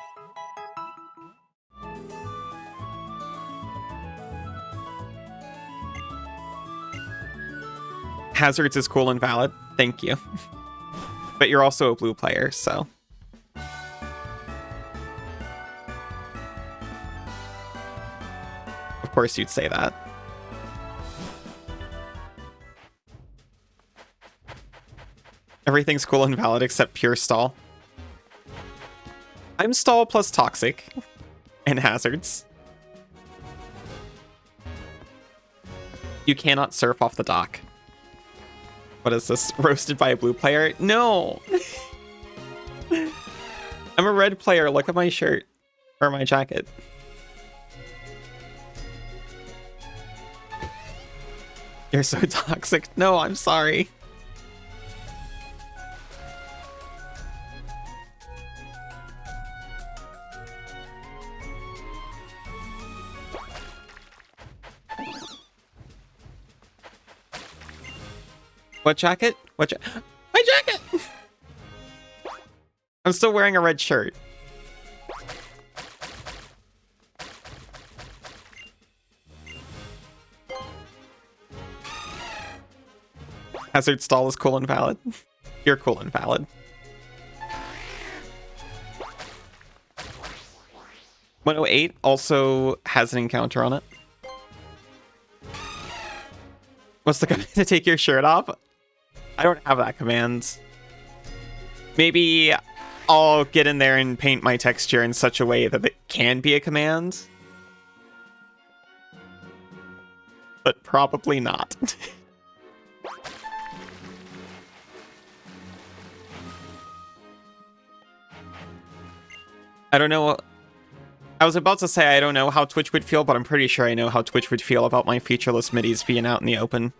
Hazards is cool and valid. Thank you. But you're also a blue player, so... Of course you'd say that. Everything's cool and valid except pure stall. I'm stall plus toxic. And hazards. You cannot surf off the dock. What is this? Roasted by a blue player? No! I'm a red player. Look at my shirt. Or my jacket. You're so toxic. No, I'm sorry. What jacket? My jacket! I'm still wearing a red shirt. Hazard stall is cool and valid. You're cool and valid. 108 also has an encounter on it. What's the command to take your shirt off? I don't have that command. Maybe I'll get in there and paint my texture in such a way that it can be a command. But probably not. I don't know. I was about to say I don't know how Twitch would feel, but I'm pretty sure I know how Twitch would feel about my featureless midis being out in the open.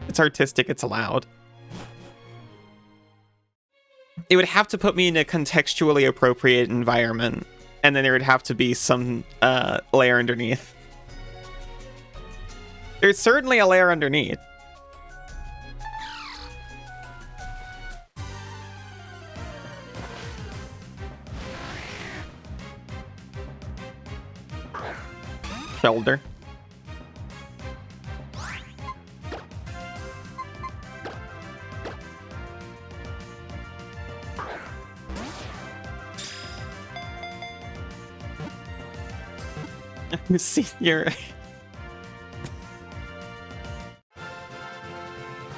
It's artistic, it's allowed. It would have to put me in a contextually appropriate environment, and then there would have to be some layer underneath. There's certainly a layer underneath. Shoulder. See, you're...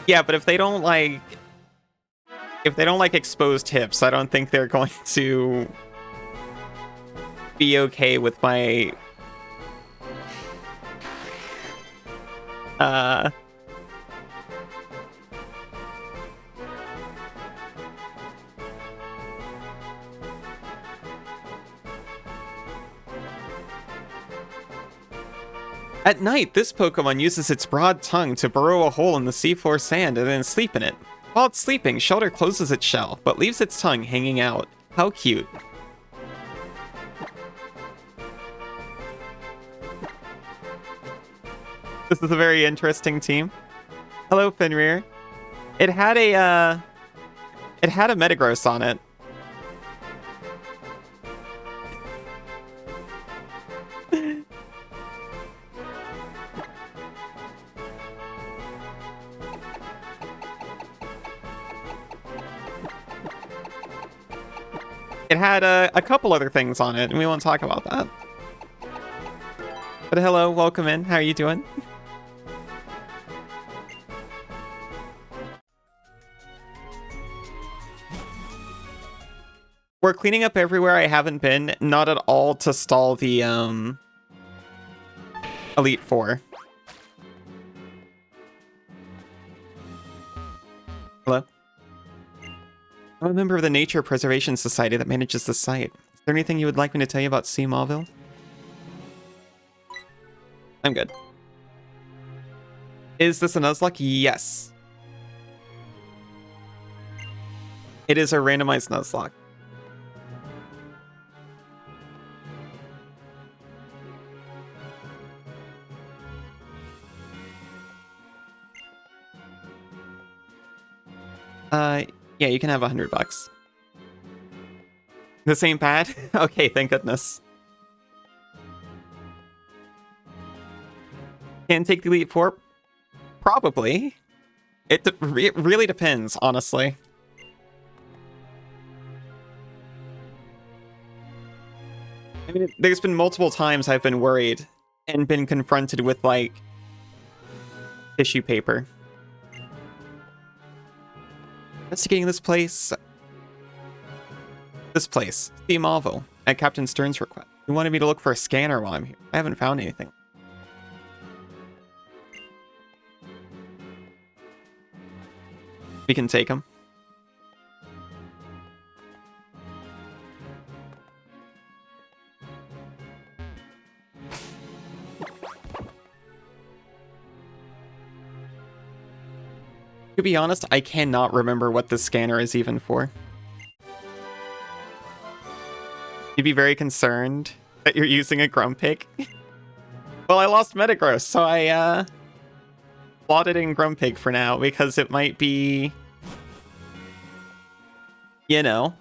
Yeah, but if they don't like... If they don't like exposed hips, I don't think they're going to be okay with my At night, this Pokemon uses its broad tongue to burrow a hole in the seafloor sand and then sleep in it. While it's sleeping, Shelter closes its shell, but leaves its tongue hanging out. How cute. This is a very interesting team. Hello, Fenrir. It had a Metagross on it. It had a couple other things on it, and we won't talk about that. But hello, welcome in. How are you doing? We're cleaning up everywhere I haven't been, not at all to stall the Elite Four. Hello? I'm a member of the Nature Preservation Society that manages the site. Is there anything you would like me to tell you about C. Mauville? I'm good. Is this a Nuzlocke? Yes. It is a randomized Nuzlocke. Yeah, you can have $100. The same pad? Okay, thank goodness. Can take the Elite Four? Probably. It really depends, honestly. I mean, there's been multiple times I've been worried and been confronted with, like, tissue paper. Investigating this place. C. Mauville, at Captain Stern's request. He wanted me to look for a scanner while I'm here. I haven't found anything. We can take him. To be honest, I cannot remember what the scanner is even for. You'd be very concerned that you're using a Grumpig. Well, I lost Metagross, so I plotted in Grumpig for now because it might be, you know,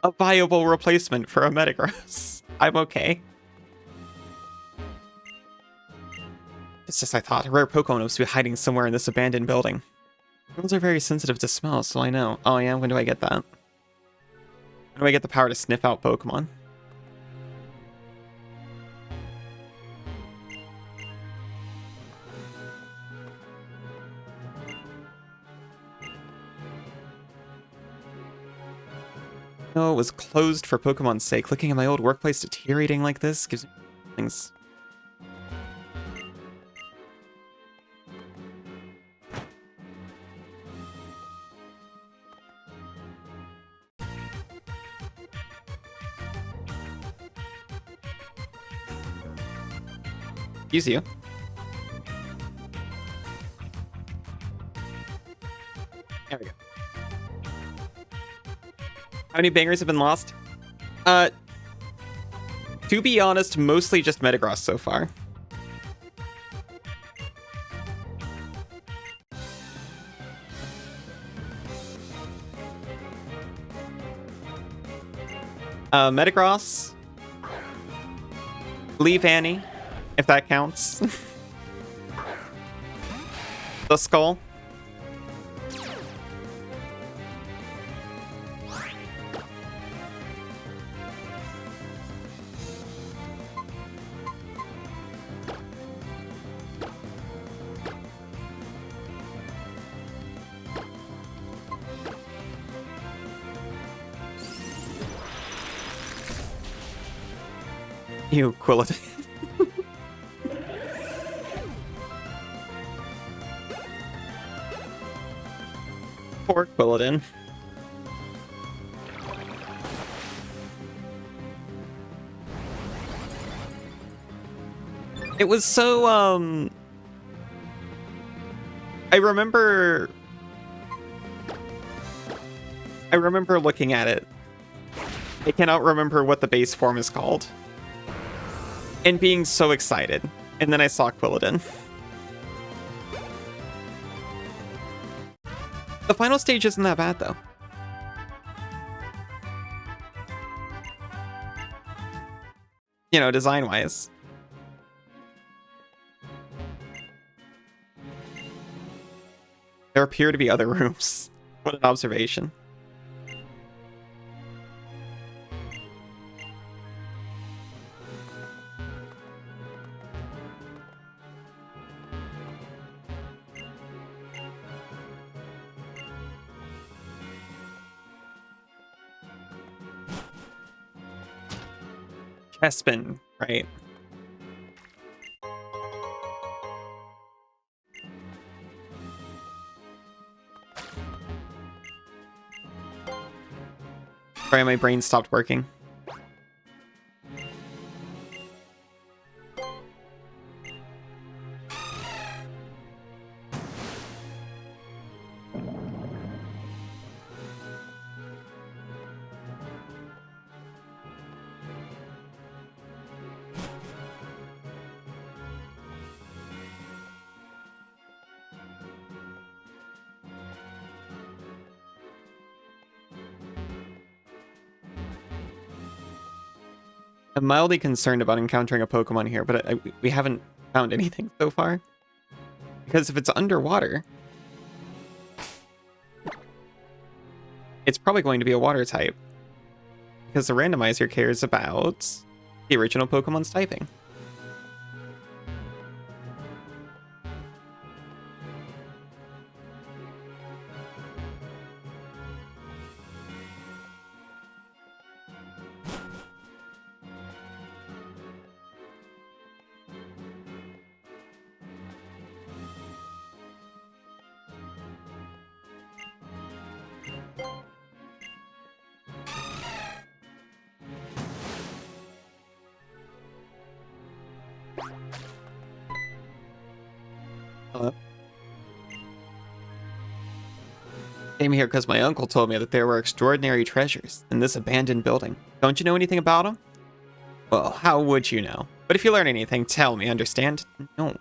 a viable replacement for a Metagross. I'm okay. It's just I thought, a rare Pokemon was to be hiding somewhere in this abandoned building. Girls are very sensitive to smell, so I know. Oh yeah, when do I get that? When do I get the power to sniff out Pokemon? No, it was closed for Pokemon's sake. Looking at my old workplace deteriorating like this gives me things. Use you. There we go. How many bangers have been lost? To be honest, mostly just Metagross so far. Metagross. Leave Annie. If that counts. The skull. Ew, Quilladin. Poor Quilladin. It was so, I remember looking at it. I cannot remember what the base form is called. And being so excited. And then I saw Quilladin. The final stage isn't that bad, though. You know, design-wise. There appear to be other rooms. What an observation. Chespin, right? Sorry, my brain stopped working. I'm mildly concerned about encountering a Pokemon here, but we haven't found anything so far. Because if it's underwater, it's probably going to be a water type. Because the randomizer cares about the original Pokemon's typing. Hello? Came here because my uncle told me that there were extraordinary treasures in this abandoned building. Don't you know anything about them? Well, how would you know? But if you learn anything, tell me, understand? No.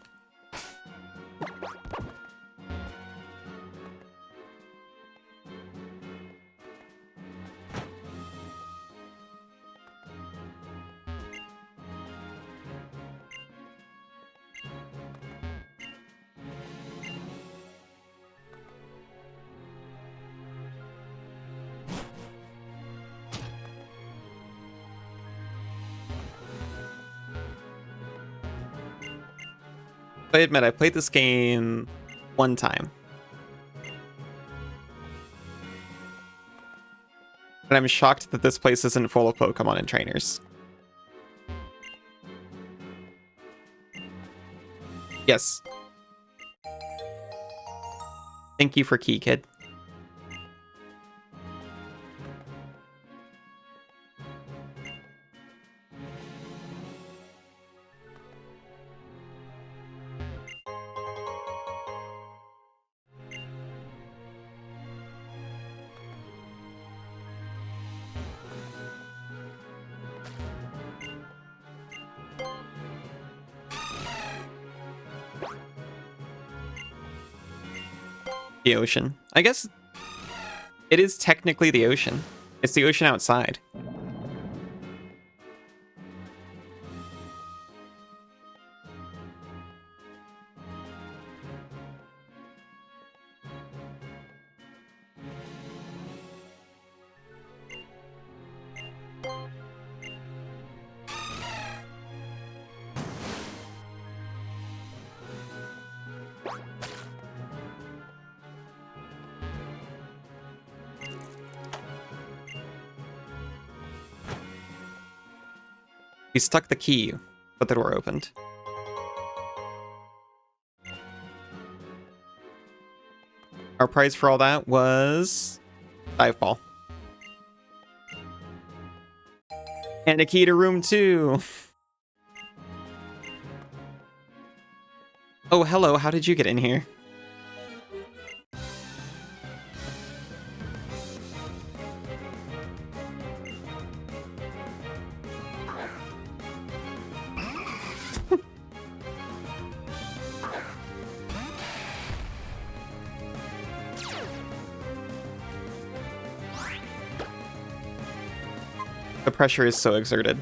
I admit, I played this game one time. And I'm shocked that this place isn't full of Pokemon and trainers. Yes. Thank you for key, kid. The ocean. I guess it is technically the ocean. It's the ocean outside. We stuck the key, but the door opened. Our prize for all that was dive ball. And a key to room 2. Oh, hello. How did you get in here? The pressure is so exerted.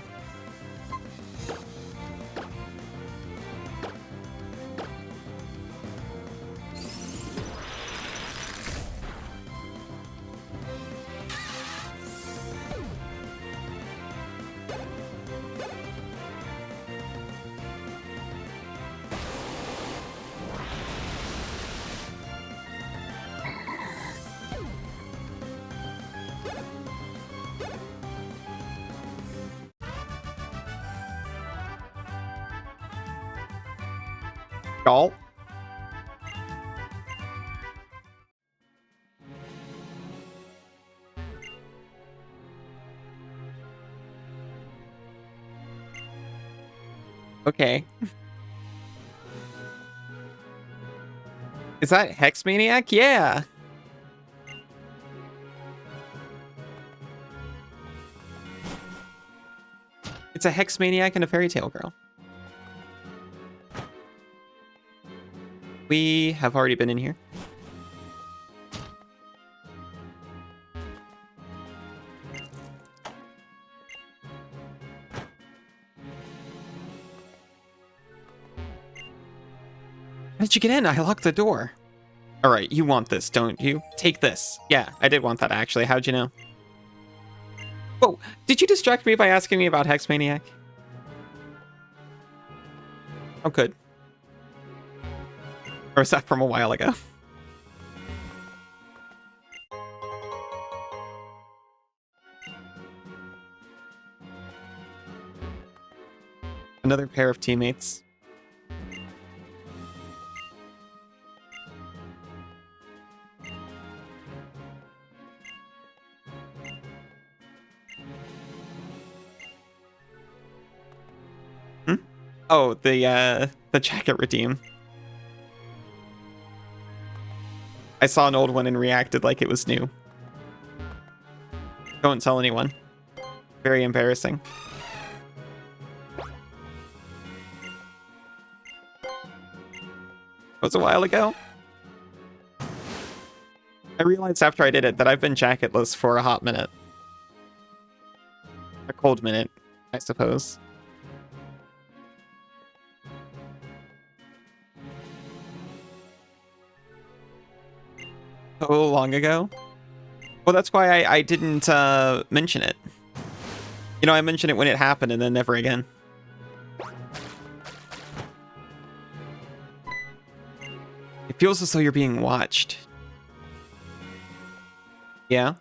Y'all. Okay. Is that Hex Maniac? Yeah. It's a Hex Maniac and a Fairy Tale Girl. We have already been in here. How did you get in? I locked the door. All right, you want this, don't you? Take this. Yeah, I did want that, actually. How'd you know? Whoa, did you distract me by asking me about Hex Maniac? Oh, good. Or was that from a while ago? Another pair of teammates. Oh, the jacket redeem. I saw an old one and reacted like it was new. Don't tell anyone. Very embarrassing. It was a while ago. I realized after I did it that I've been jacketless for a hot minute. A cold minute, I suppose. So long ago? Well, that's why I didn't mention it. You know, I mentioned it when it happened and then never again. It feels as though you're being watched. Yeah?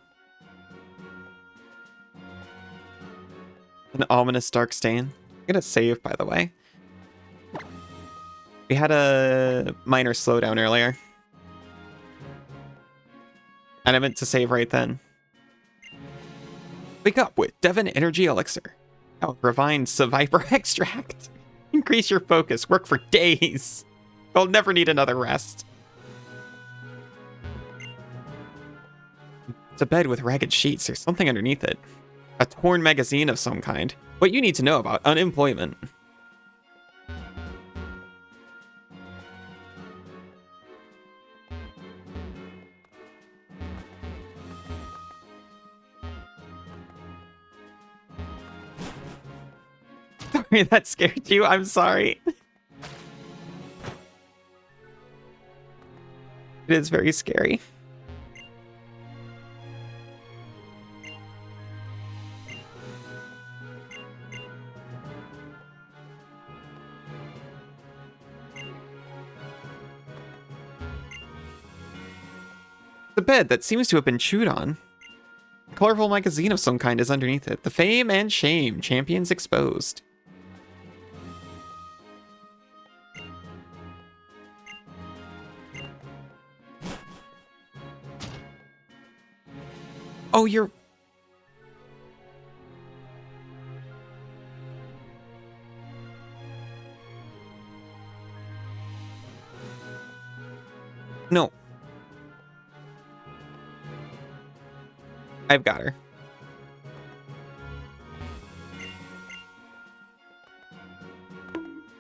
An ominous dark stain. I'm gonna save, by the way. We had a minor slowdown earlier. And I meant to save right then. Wake up with Devon Energy Elixir. Oh, Refined Survivor Extract. Increase your focus. Work for days. You'll never need another rest. It's a bed with ragged sheets. There's something underneath it. A torn magazine of some kind. What you need to know about unemployment. Sorry, that scared you. I'm sorry. It is very scary. The bed that seems to have been chewed on. A colorful magazine of some kind is underneath it. The Fame and Shame, Champions Exposed. Oh, you're... No. I've got her.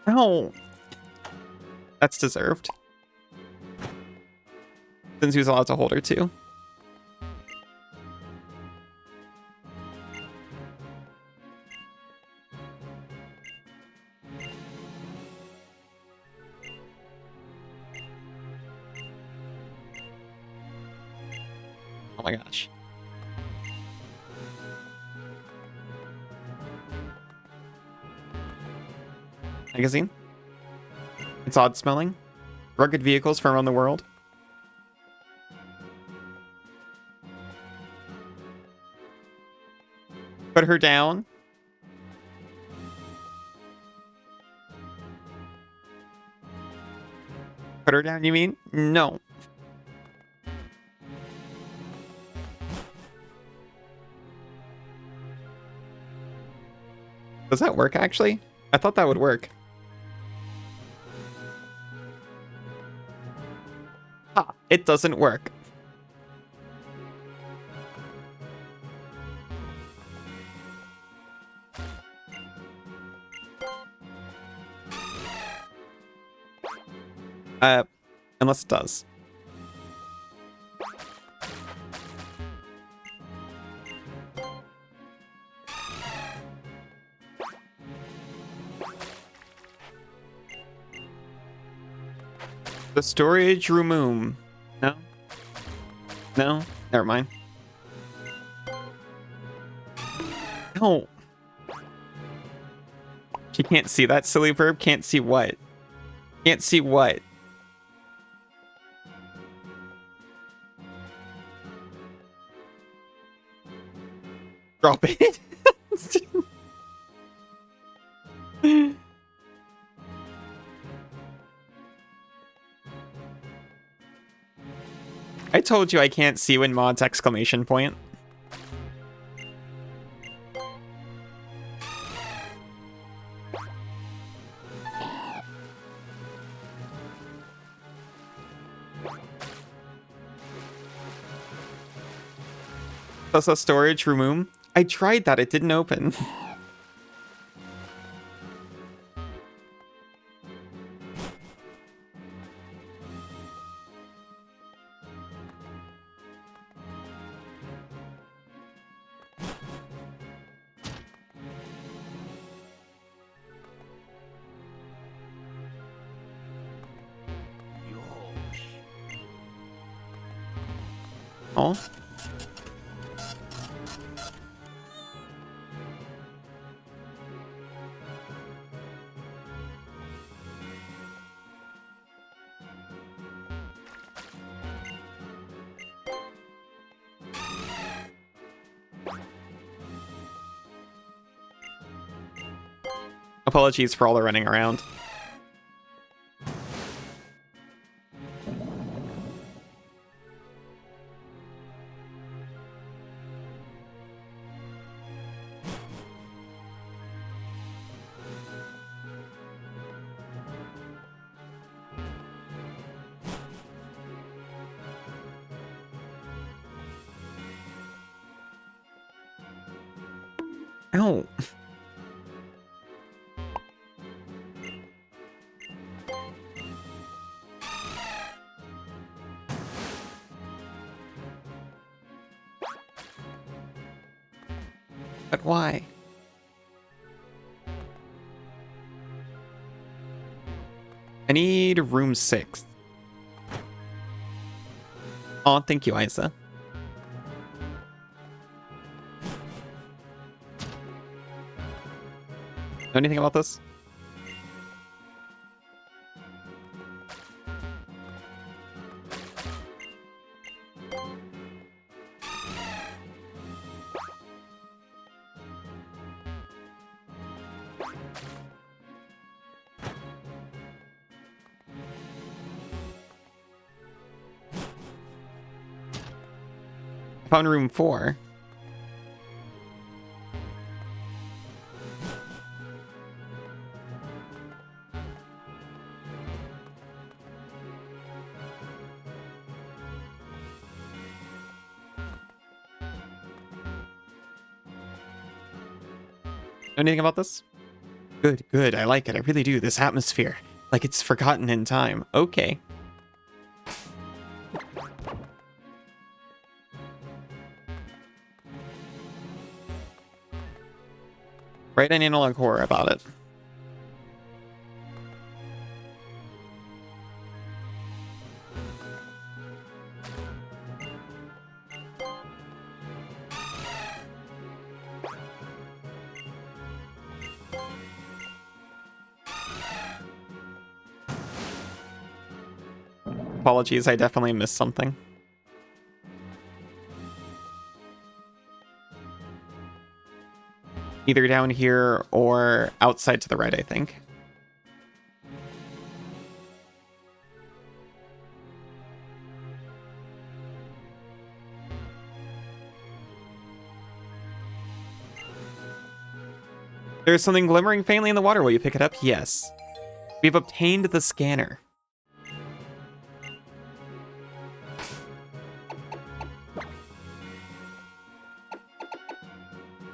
No. That's deserved. Since he was allowed to hold her too. Oh my gosh. Magazine? It's odd smelling. Rugged vehicles from around the world. Put her down. Put her down, you mean? No. Does that work, actually? I thought that would work. Ah, it doesn't work. Unless it does. The storage room. No? No? Never mind. No. She can't see that silly verb. Can't see what? Can't see what? Drop it. I told you I can't see when mods exclamation point. Plus a storage room. I tried that, it didn't open. Oh. Apologies for all the running around. Ow. But why? I need room 6. Oh, thank you, Isa. Know anything about this? I Found room 4. Know anything about this? Good, good. I like it. I really do. This atmosphere. Like it's forgotten in time. Okay. Write an analog horror about it. Apologies, I definitely missed something. Either down here or outside to the right, I think. There's something glimmering faintly in the water. Will you pick it up? Yes. We've obtained the scanner.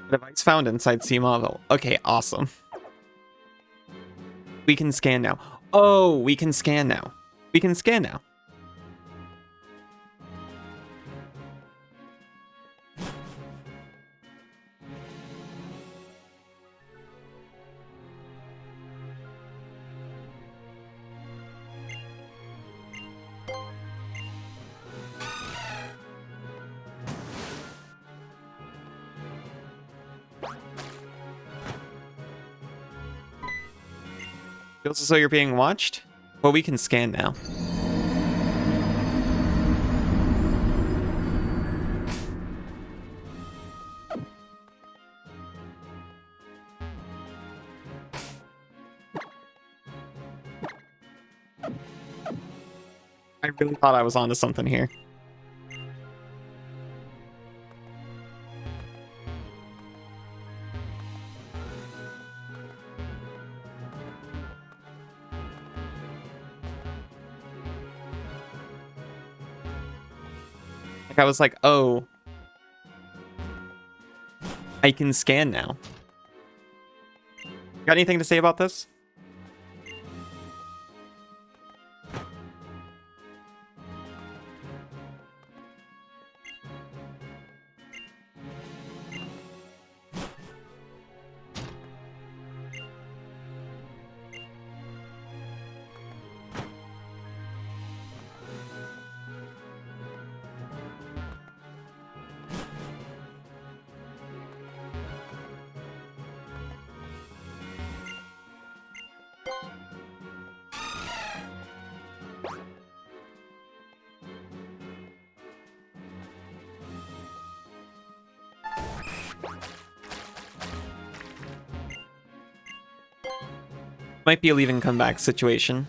Device found inside C model. Okay, awesome. We can scan now. Oh, we can scan now. We can scan now. Feels as though you're being watched? Well, we can scan now. I really thought I was onto something here. I was like, oh, I can scan now. Got anything to say about this? Might be a leave and come back situation.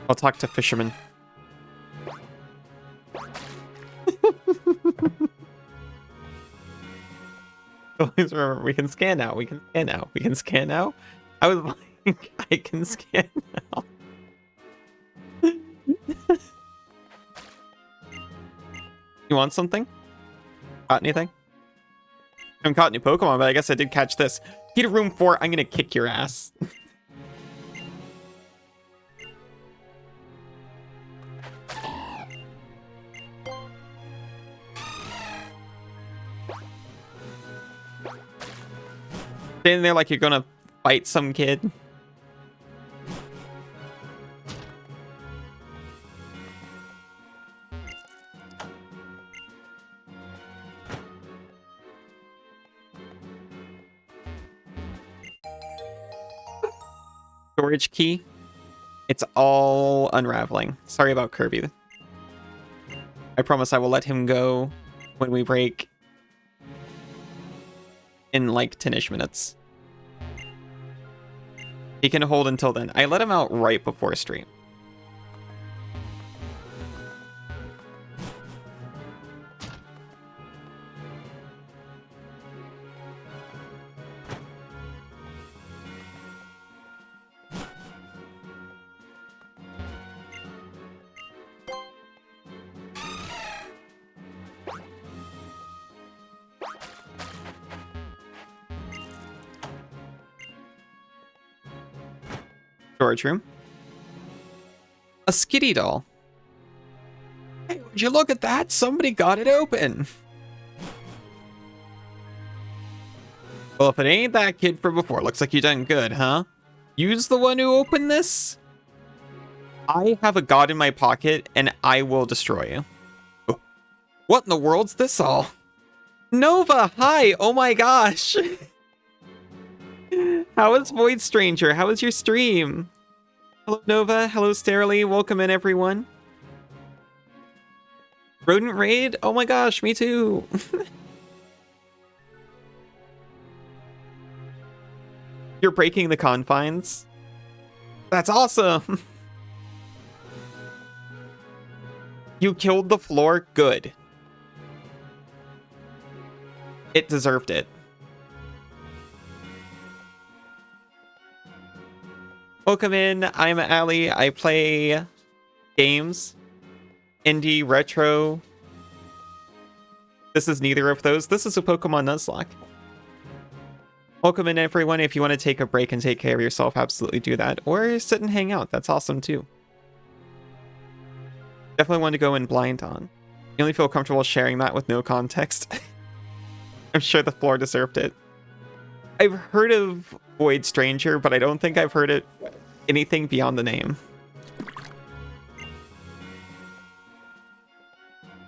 I'll talk to fishermen. Always remember, we can scan now. We can scan now. We can scan now. I was like, I can scan now. You want something? Caught anything? I haven't caught any Pokemon, but I guess I did catch this. Key to room 4, I'm gonna kick your ass. Standing there like you're gonna fight some kid. Storage key. It's all unraveling. Sorry about Kirby. I promise I will let him go when we break in like 10-ish minutes. He can hold until then. I let him out right before stream. Storage room. A skitty doll. Hey, would you look at that? Somebody got it open. Well, if it ain't that kid from before, looks like you done good, huh? You's the one who opened this? I have a god in my pocket, and I will destroy you. What in the world's this all? Nova, hi! Oh my gosh! How is Void Stranger? How is your stream? Hello, Nova. Hello, Sterily. Welcome in, everyone. Rodent Raid? Oh my gosh, me too. You're breaking the confines? That's awesome. You killed the floor? Good. It deserved it. Welcome in, I'm Ali. I play games, indie, retro. This is neither of those. This is a Pokemon Nuzlocke. Welcome in, everyone. If you want to take a break and take care of yourself, absolutely do that. Or sit and hang out. That's awesome, too. Definitely want to go in blind on. You only feel comfortable sharing that with no context. I'm sure the floor deserved it. I've heard of Void Stranger, but I don't think I've heard it anything beyond the name.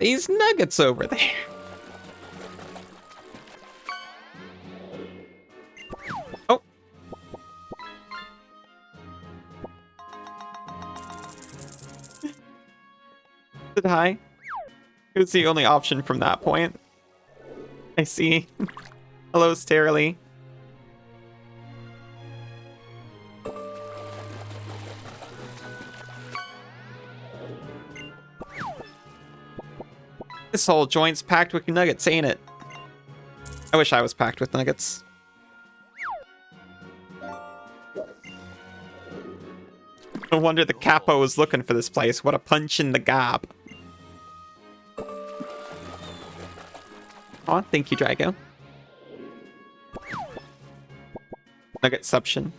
These nuggets over there. Oh. Said hi. It was the only option from that point. I see. Hello, Sterily. This whole joint's packed with nuggets, ain't it? I wish I was packed with nuggets. No wonder the capo was looking for this place. What a punch in the gob. Aw, thank you, Drago. Nuggetception.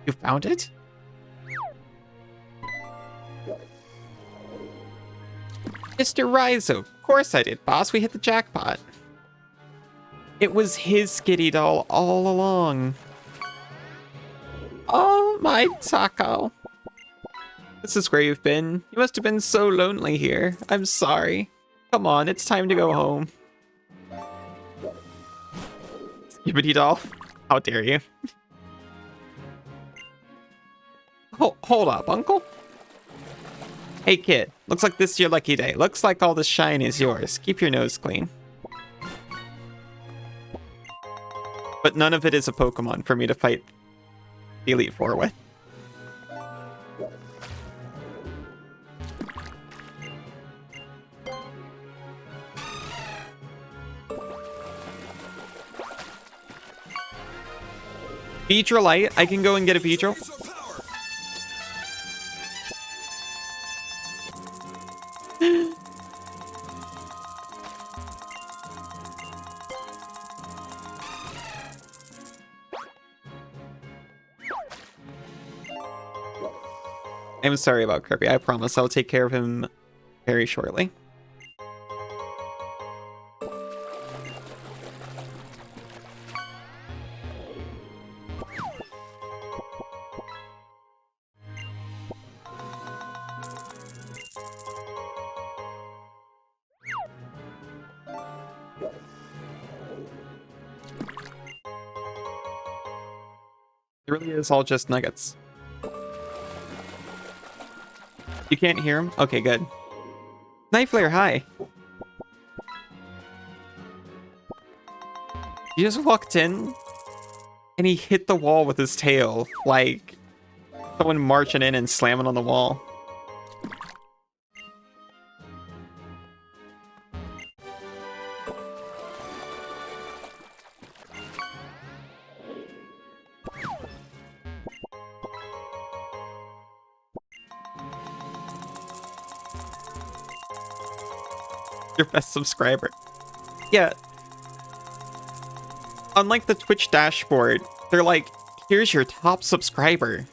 You found it? Mr. Rizo, of course I did, boss. We hit the jackpot. It was his skitty doll all along. Oh, my taco. This is where you've been. You must have been so lonely here. I'm sorry. Come on, it's time to go home. Skibbity doll. How dare you? Hold up, uncle. Hey kid, looks like this is your lucky day. Looks like all the shine is yours. Keep your nose clean. But none of it is a Pokemon for me to fight the Elite Four with. Beedrillite, I can go and get a Beedrill. I'm sorry about Kirby. I promise I'll take care of him very shortly. It really is all just nuggets. You can't hear him? Okay, good. Knife Flare, hi. You just walked in And he hit the wall with his tail, like someone marching in and slamming on the wall. Your best subscriber. Yeah. Unlike the Twitch dashboard, they're like, here's your top subscriber.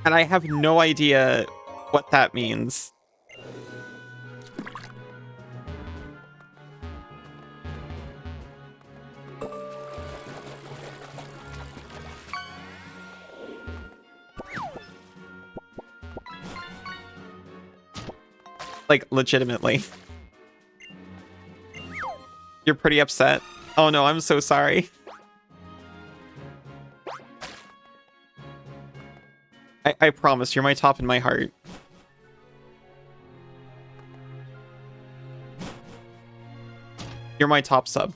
And I have no idea what that means. Like, legitimately. You're pretty upset. Oh no, I'm so sorry. I promise, you're my top in my heart. You're my top sub.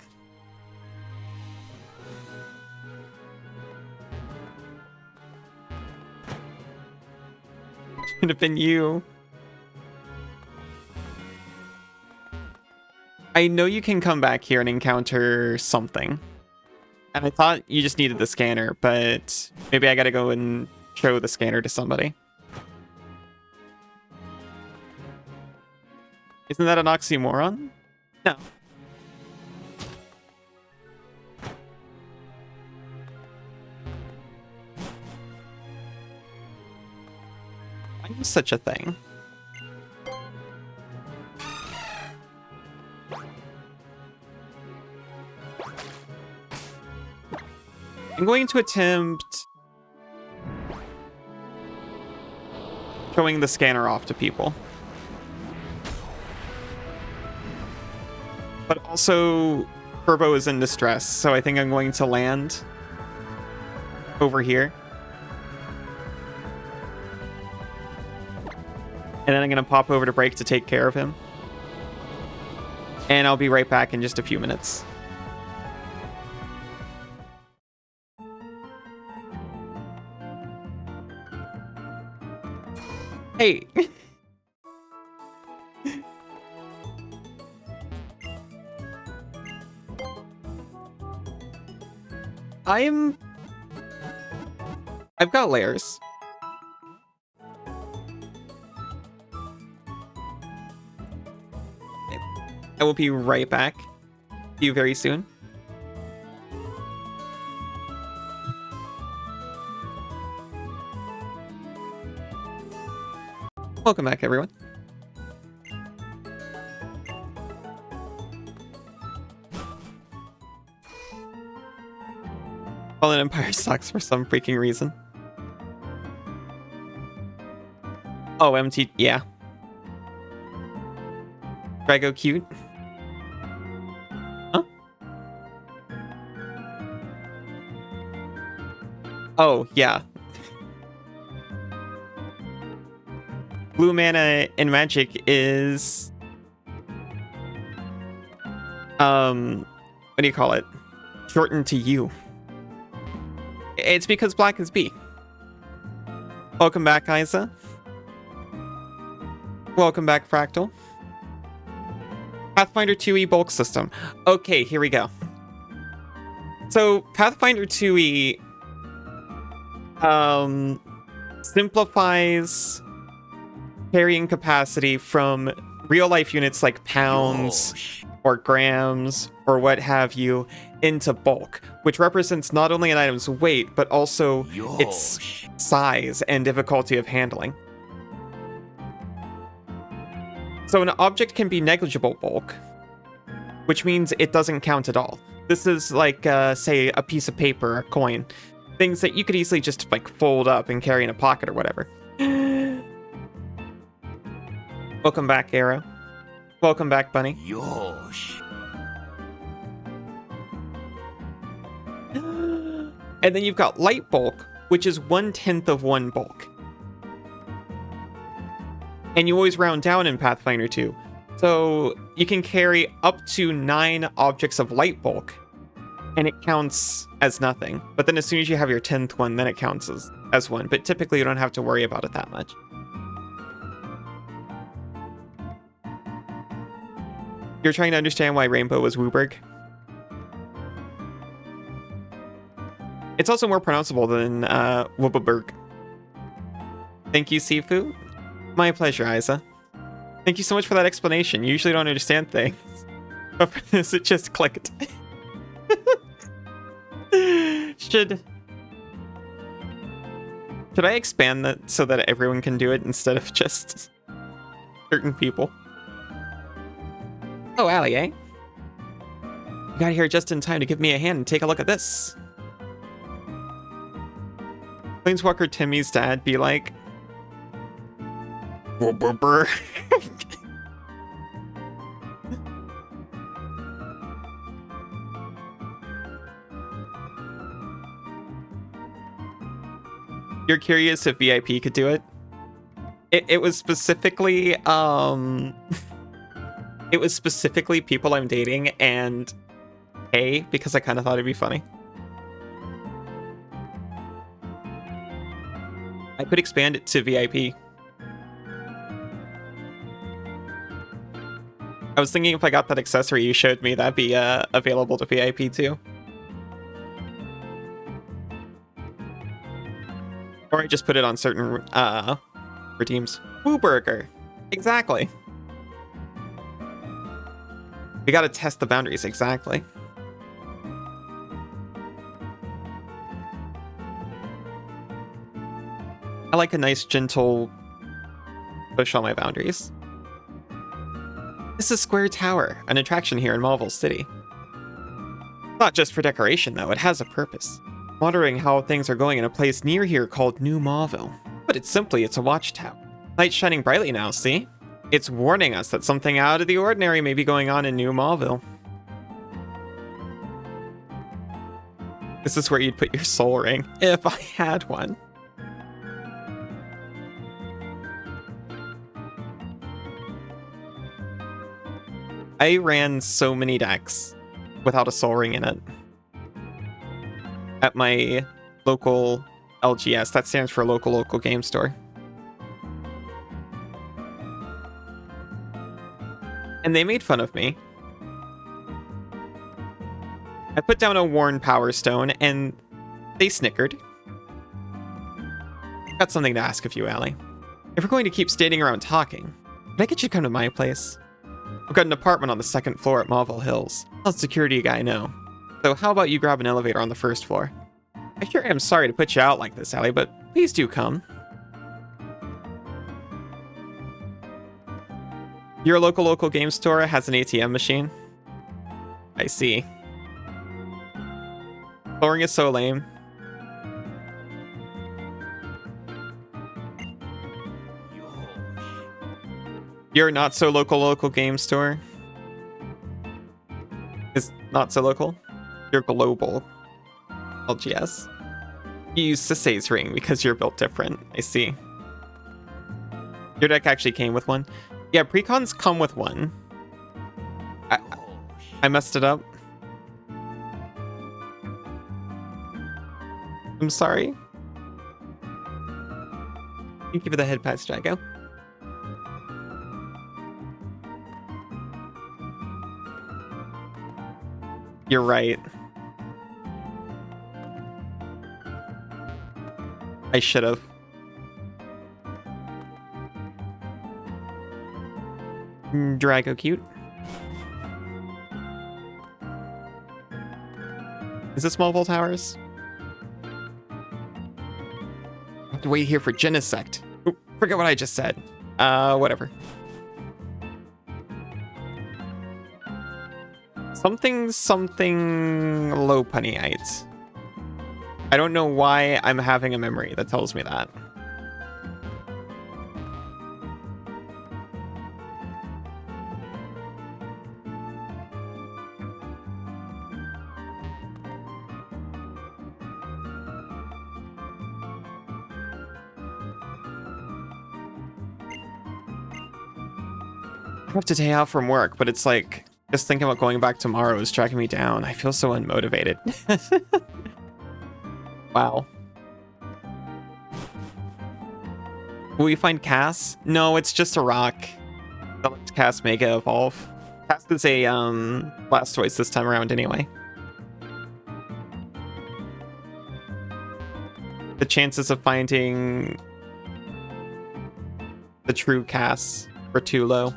Should have been you. I know you can come back here and encounter something. And I thought you just needed the scanner, but maybe I gotta go and show the scanner to somebody. Isn't that an oxymoron? No. I'm such a thing. I'm going to attempt showing the scanner off to people. But also, Turbo is in distress, so I think I'm going to land over here. And then I'm going to pop over to Break to take care of him. And I'll be right back in just a few minutes. Hey. I've got layers. I will be right back. See you very soon. Welcome back, everyone. Fallen Empire sucks for some freaking reason. Oh, MT, yeah. Drago cute. Huh? Oh, yeah. Blue mana in Magic is... what do you call it? Shortened to U. It's because black is B. Welcome back, Isa. Welcome back, Fractal. Pathfinder 2e bulk system. Okay, here we go. So, Pathfinder 2e simplifies carrying capacity from real-life units like pounds or grams or what have you into bulk, which represents not only an item's weight, but also its size and difficulty of handling. So an object can be negligible bulk, which means it doesn't count at all. This is like, say, a piece of paper, a coin. Things that you could easily just, like, fold up and carry in a pocket or whatever. Welcome back, Arrow. Welcome back, Bunny. Yosh. And then you've got light bulk, which is 1/10 of 1 bulk. And you always round down in Pathfinder 2. So you can carry up to 9 objects of light bulk and it counts as nothing. But then as soon as you have your 10th one, then it counts as one. But typically you don't have to worry about it that much. You're trying to understand why Rainbow was Wooburg? It's also more pronounceable than Woobaburg. Thank you, Sifu. My pleasure, Isa. Thank you so much for that explanation. You usually don't understand things. But for this, it just clicked. Should I expand that so that everyone can do it instead of just certain people? Oh, Allie, eh? You got here just in time to give me a hand and take a look at this. Planeswalker Timmy's dad be like... You're curious if VIP could do it? It was specifically, it was specifically people I'm dating and A, because I kind of thought it'd be funny. I could expand it to VIP. I was thinking if I got that accessory you showed me, that'd be available to VIP too. Or I just put it on certain redeems. Wooburger. Exactly. We gotta test the boundaries, exactly. I like a nice, gentle push on my boundaries. This is Square Tower, an attraction here in Marvel City. Not just for decoration, though, it has a purpose. Wondering how things are going in a place near here called New Marvel. But it's a watchtower. Light shining brightly now, see? It's warning us that something out of the ordinary may be going on in New Marvel. This is where you'd put your soul ring, if I had one. I ran so many decks without a soul ring in it. At my local LGS, that stands for local game store. And they made fun of me. I put down a worn Power Stone and they snickered. Got something to ask of you, Allie. If we're going to keep standing around talking, can I get you to come to my place? I've got an apartment on the 2nd floor at Marvel Hills. I'll security guy know. So how about you grab an elevator on the 1st floor? I sure am sorry to put you out like this, Allie, but please do come. Your local game store has an ATM machine? I see. Flooring is so lame. Your not so local game store is not so local. You're global. LGS. You use Sisei's ring because you're built different. I see. Your deck actually came with one. Yeah, precons come with one. I messed it up. I'm sorry. Thank you for the head pats, Jago. You're right. I should have. Drago cute. Is this Marvel Towers? I have to wait here for Genesect. Oop, forget what I just said. Whatever. Something low punnyite. I don't know why I'm having a memory that tells me that. I have to take out from work, but it's like Just thinking about going back tomorrow is tracking me down. I feel so unmotivated. Wow. Will we find Cass? No, it's just a rock. Don't let Cass Mega Evolve. Cass is a Blastoise this time around anyway. The chances of finding the true Cass are too low.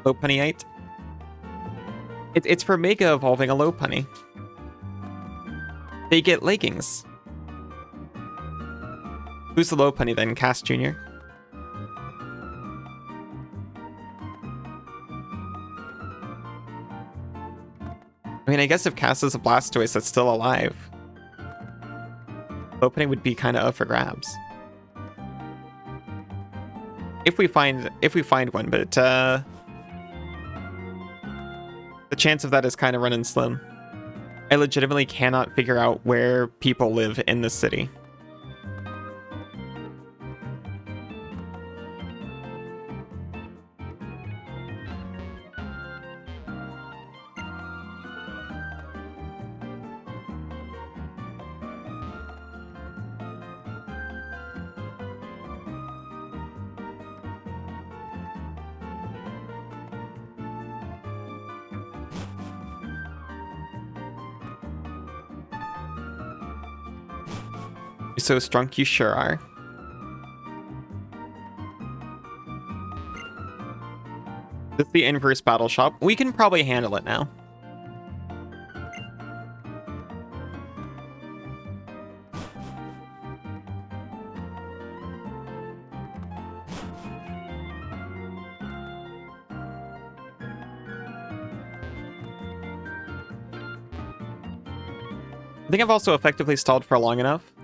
Lopunnyite. It's for Mega Evolving a Lopunny. They get leggings. Who's the Lopunny then? Cass Jr.? I mean, I guess if Cass is a Blastoise that's still alive, Lopunny would be kind of up for grabs. If we find one, but the chance of that is kind of running slim. I legitimately cannot figure out where people live in the city. So Strunk, you sure are. This is the inverse battle shop. We can probably handle it now. I think I've also effectively stalled for long enough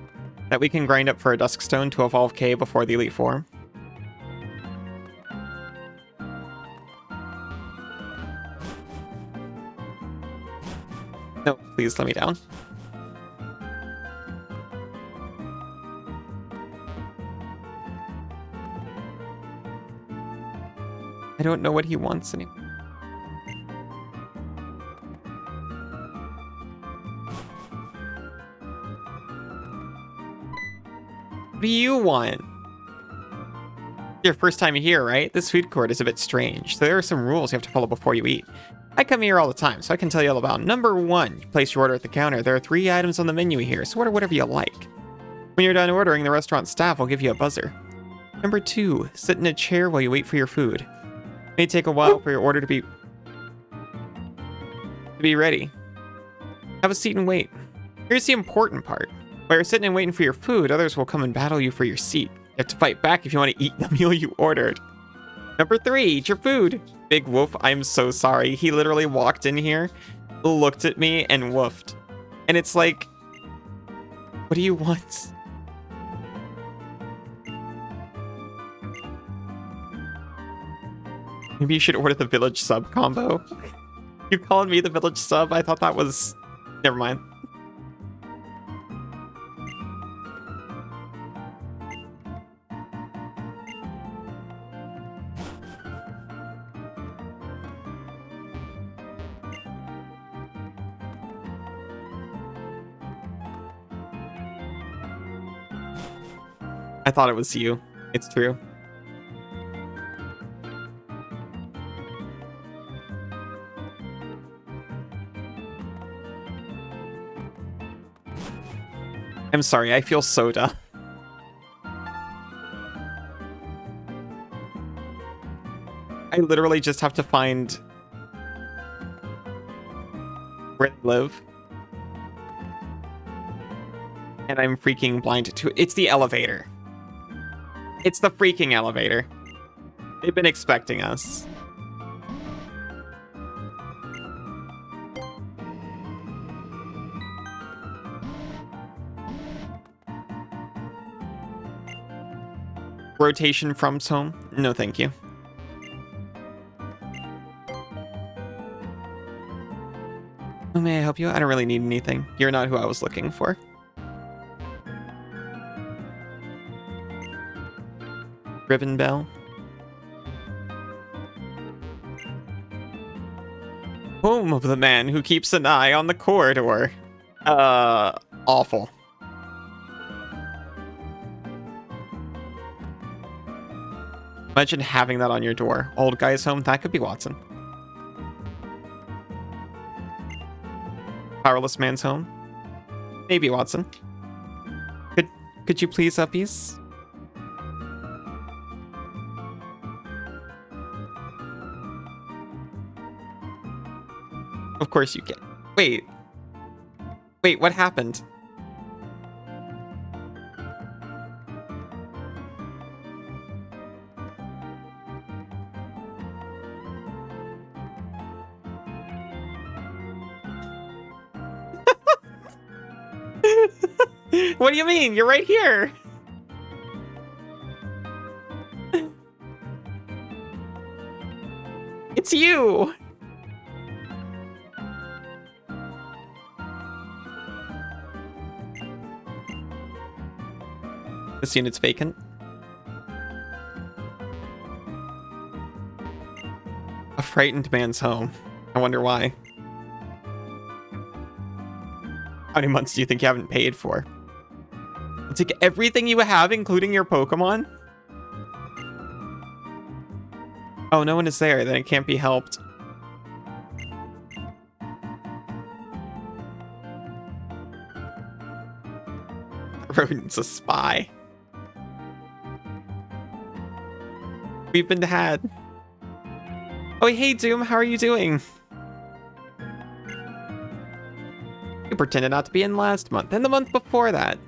that we can grind up for a Duskstone to evolve K before the Elite Four. No, please let me down. I don't know what he wants anymore. What do you want? Your first time here, right? This food court is a bit strange, so there are some rules you have to follow before you eat. I come here all the time, so I can tell you all about. Number 1, you place your order at the counter. There are 3 items on the menu here, so order whatever you like. When you're done ordering, the restaurant staff will give you a buzzer. Number 2, sit in a chair while you wait for your food. It may take a while for your order to be ready. Have a seat and wait. Here's the important part. While you're sitting and waiting for your food, others will come and battle you for your seat. You have to fight back if you want to eat the meal you ordered. Number 3, eat your food. Big Wolf, I'm so sorry. He literally walked in here, looked at me, and woofed. And it's like, what do you want? Maybe you should order the village sub combo. You calling me the village sub? I thought that was... Never mind. I thought it was you. It's true. I'm sorry, I feel so dumb. I literally just have to find where they live. And I'm freaking blind to it. It's the elevator. It's the freaking elevator. They've been expecting us. Rotation from home? No, thank you. Oh man. help you? I don't really need anything. You're not who I was looking for. Ribbon bell. Home of the man who keeps an eye on the corridor. Awful. Imagine having that on your door. Old guy's home, that could be Watson. Powerless man's home. Maybe Watson. Could you please uppies? Of course you can. Wait, what happened? What do you mean? You're right here. It's you. This unit's vacant. A frightened man's home. I wonder why. How many months do you think you haven't paid for? I'll take everything you have, including your Pokemon? Oh, no one is there. Then it can't be helped. Rodent's a spy. We've been had. Oh, hey, Doom. How are you doing? You pretended not to be in last month and the month before that.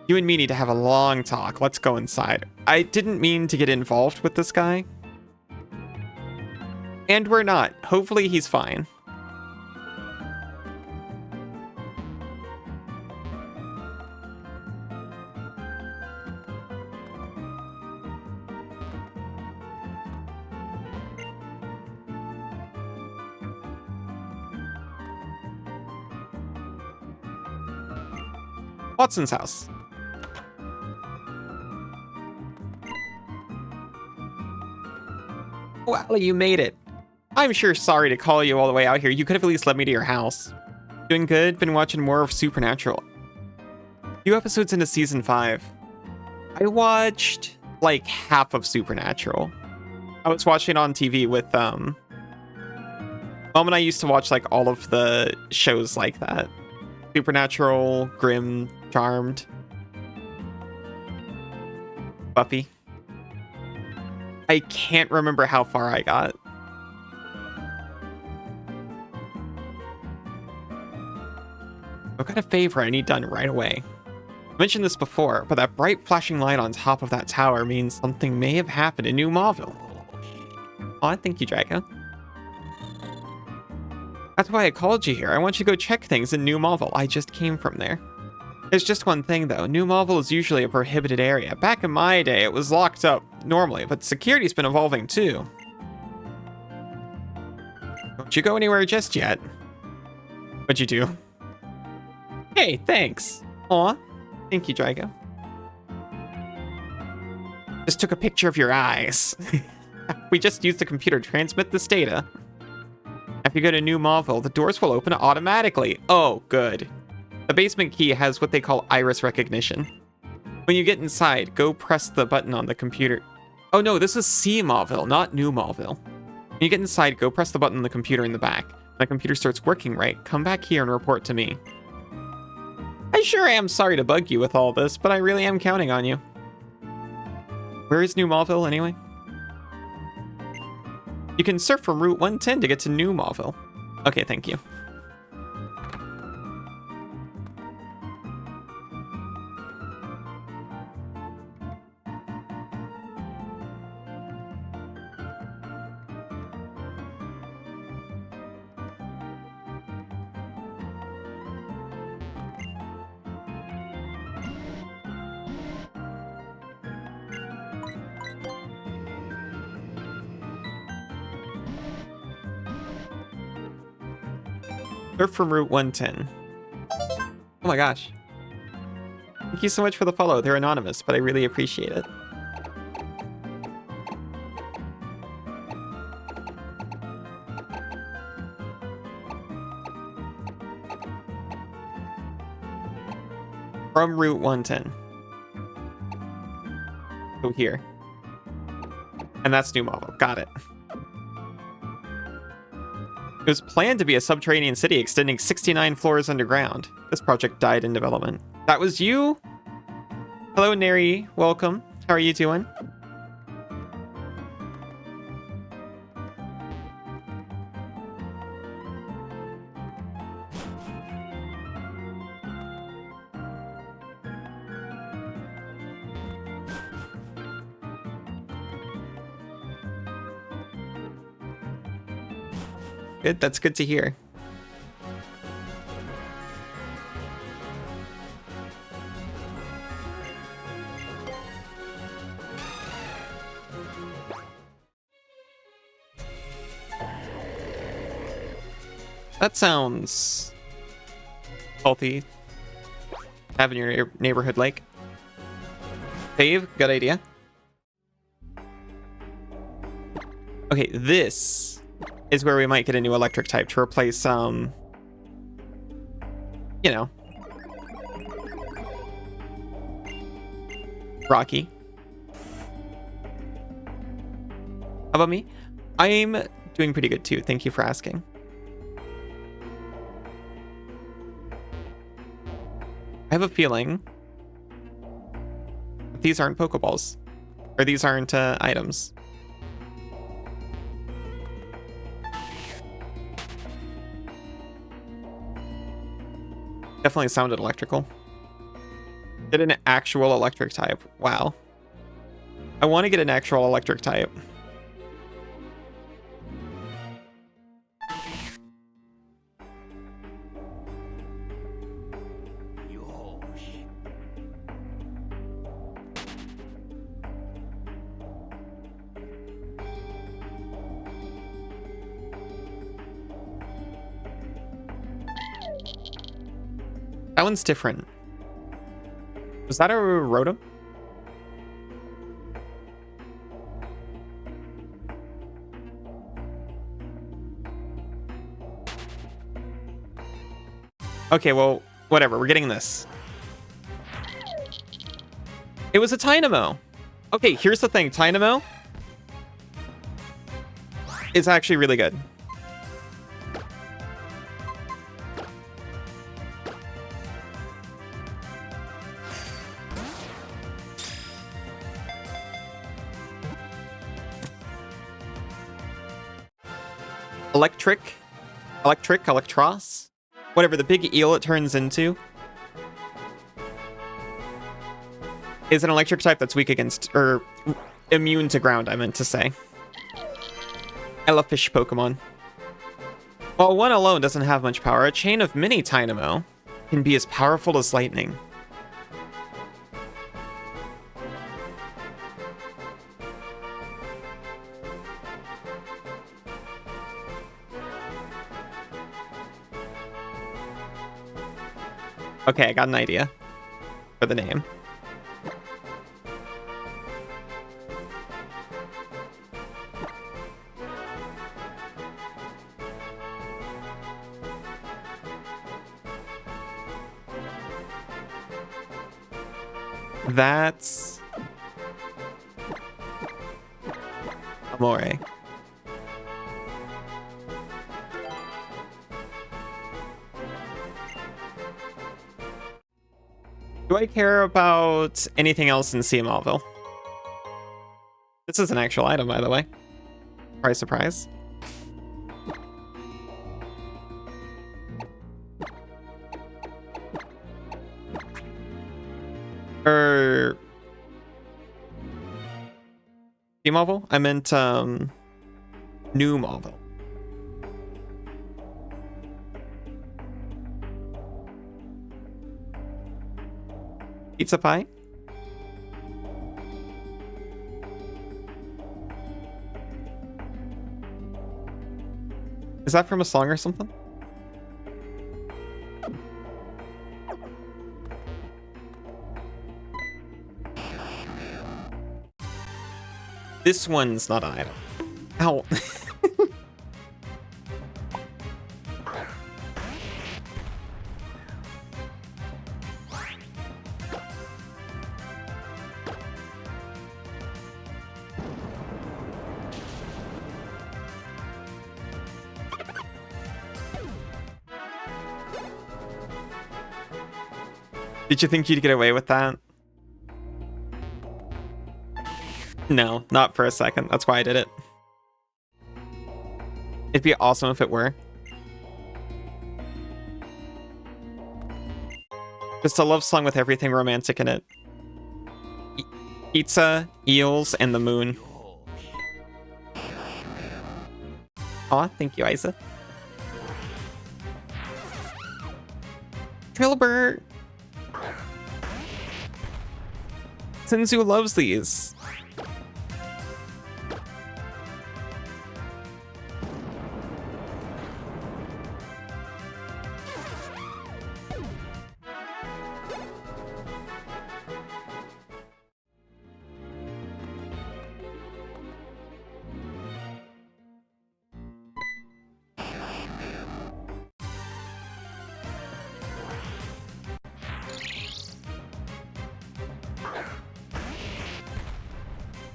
You and me need to have a long talk. Let's go inside. I didn't mean to get involved with this guy. And we're not. Hopefully he's fine. Watson's house. Well, you made it. I'm sure sorry to call you all the way out here. You could have at least led me to your house. Doing good? Been watching more of Supernatural. A few episodes into season 5. I watched like half of Supernatural. I was watching it on TV with Mom and I used to watch like all of the shows like that. Supernatural, Grimm, Charmed, Buffy. I can't remember how far I got. I've got a favor I need done right away. I mentioned this before, but that bright flashing light on top of that tower means something may have happened in New Mauville. Oh, thank you, Draco. That's why I called you here. I want you to go check things in New Mauville. I just came from there. There's just one thing, though. New Mauville is usually a prohibited area. Back in my day, it was locked up normally, but security's been evolving, too. Don't you go anywhere just yet. What'd you do? Hey, thanks. Aw. Thank you, Drago. Just took a picture of your eyes. We just used the computer to transmit this data. If you go to New Mauville, the doors will open automatically. Oh, good. The basement key has what they call iris recognition. When you get inside, go press the button on the computer. Oh no, this is C Mauville, not New Mauville. When you get inside, go press the button on the computer in the back. When the computer starts working right, come back here and report to me. I sure am sorry to bug you with all this, but I really am counting on you. Where is New Mauville anyway? You can surf from Route 110 to get to New Mauville. Okay, thank you. They're from Route 110. Oh my gosh. Thank you so much for the follow. They're anonymous, but I really appreciate it. From Route 110. Oh, here. And that's New Marvel. Got it. It was planned to be a subterranean city extending 69 floors underground. This project died in development. That was you? Hello, Neri. Welcome. How are you doing? Good. That's good to hear. That sounds healthy. Having your neighborhood lake. Dave, good idea. Okay, this is where we might get a new electric type to replace you know, Rocky. How about me? I'm doing pretty good too. Thank you for asking. I have a feeling that these aren't Pokeballs, or these aren't items. Definitely sounded electrical. Get an actual electric type. Wow. I want to get an actual electric type. That one's different. Was that a Rotom? Okay, well, whatever. We're getting this. It was a Tynamo. Okay, here's the thing. Tynamo is actually really good. Electros, whatever the big eel it turns into, is an electric type that's weak against, or immune to ground, I meant to say. I love fish Pokemon. While one alone doesn't have much power, a chain of many Tynamo can be as powerful as lightning. Okay, I got an idea for the name. That's Amore. Do I care about anything else in Seamalville? This is an actual item, by the way. Surprise, surprise. Seamalville? I meant, New Malville. Pizza pie? Is that from a song or something? This one's not an item. Ow. Did you think you'd get away with that? No, not for a second. That's why I did it. It'd be awesome if it were. Just a love song with everything romantic in it. Pizza, eels, and the moon. Aw, thank you, Isa. Trilbert! Senzu loves these.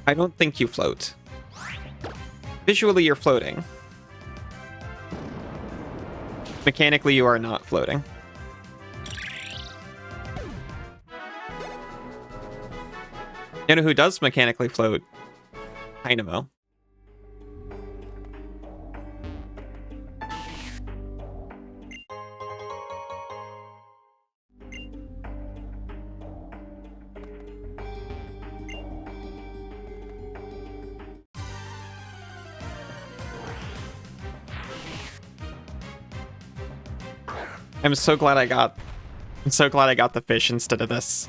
I don't think you float. Visually, you're floating. Mechanically, you are not floating. You know who does mechanically float? Dynamo. I'm so glad I got the fish instead of this.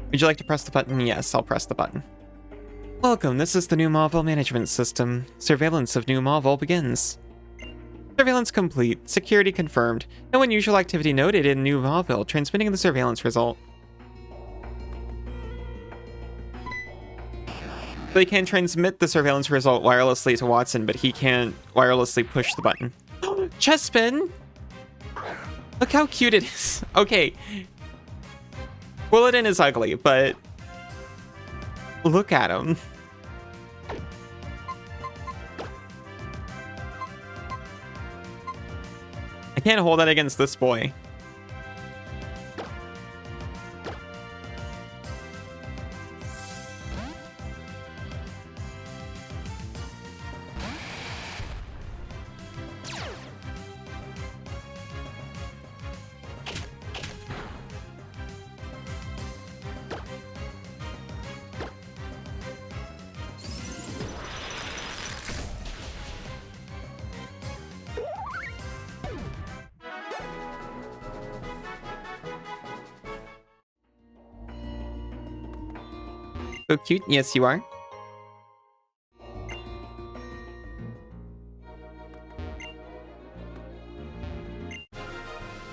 Would you like to press the button? Yes, I'll press the button. Welcome, this is the new Marvel management system. Surveillance of new Marvel begins. Surveillance complete. Security confirmed. No unusual activity noted in New Marvel. Transmitting the surveillance result. They can transmit the surveillance result wirelessly to Watson, but he can't wirelessly push the button. Chespin! Look how cute it is. Okay. Willadin is ugly, but look at him. I can't hold that against this boy. So cute. Yes, you are.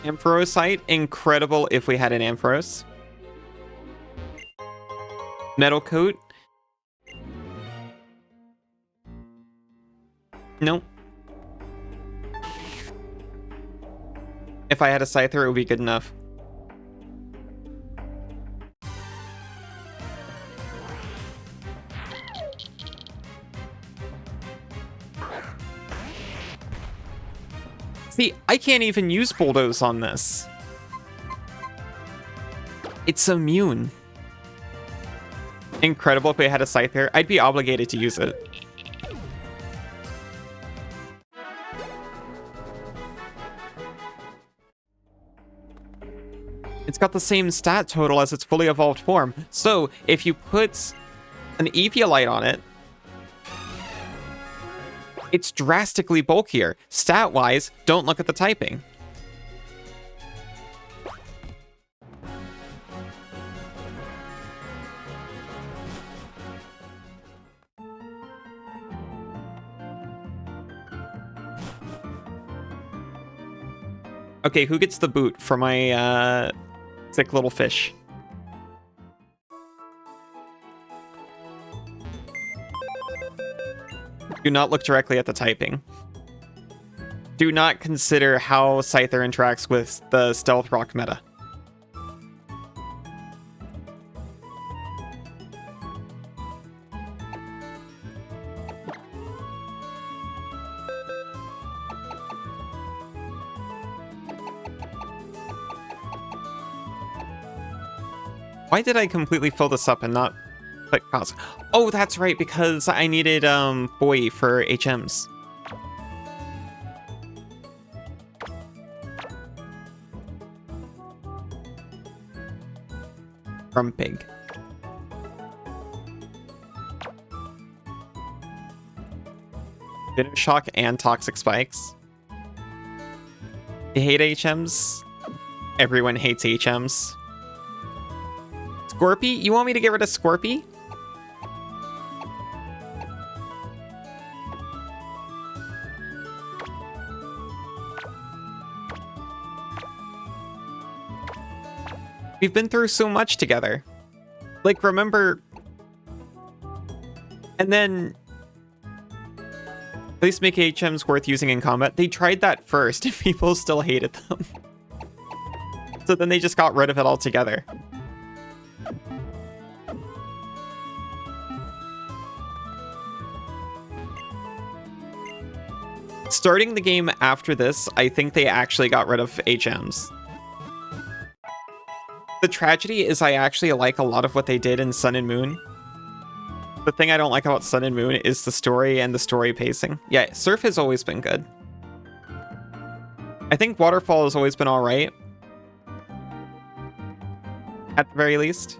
Ampharosite. Incredible if we had an Ampharos. Metal coat. Nope. If I had a Scyther, it would be good enough. See, I can't even use Bulldoze on this. It's immune. Incredible if we had a Scyther. I'd be obligated to use it. It's got the same stat total as its fully evolved form. So if you put an Eviolite on it, it's drastically bulkier. Stat-wise, don't look at the typing. Okay, who gets the boot for my sick little fish? Do not look directly at the typing. Do not consider how Scyther interacts with the Stealth Rock meta. Why did I completely fill this up and not click pause? Oh, that's right, because I needed Boy for HMs. From Big. Venom Shock and Toxic Spikes. You hate HMs? Everyone hates HMs. Scorpy? You want me to get rid of Scorpy? We've been through so much together. Like, remember... And then... At least make HMs worth using in combat. They tried that first, and people still hated them. So then they just got rid of it altogether. Starting the game after this, I think they actually got rid of HMs. The tragedy is I actually like a lot of what they did in Sun and Moon. The thing I don't like about Sun and Moon is the story and the story pacing. Yeah, Surf has always been good. I think Waterfall has always been alright. At the very least.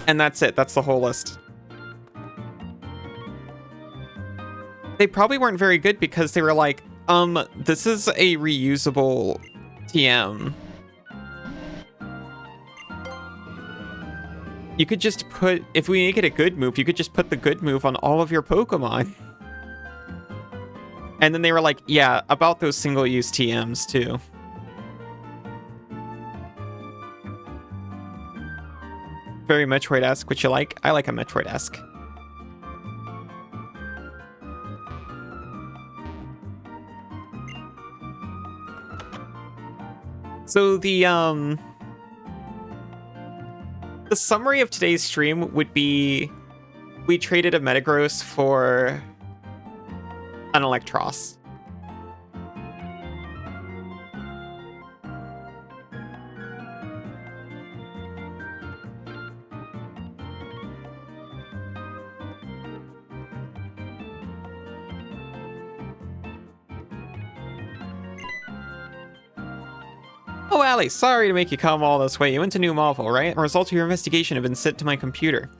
And that's it. That's the whole list. They probably weren't very good because they were like, this is a reusable TM. You could just put, if we make it a good move, you could just put the good move on all of your Pokemon. And then they were like, yeah, about those single-use TMs too. Very Metroid-esque, which you like? I like a Metroid-esque. So the summary of today's stream would be we traded a Metagross for an Electros. Oh, Allie, sorry to make you come all this way. You went to New Marvel, right? The results of your investigation have been sent to my computer.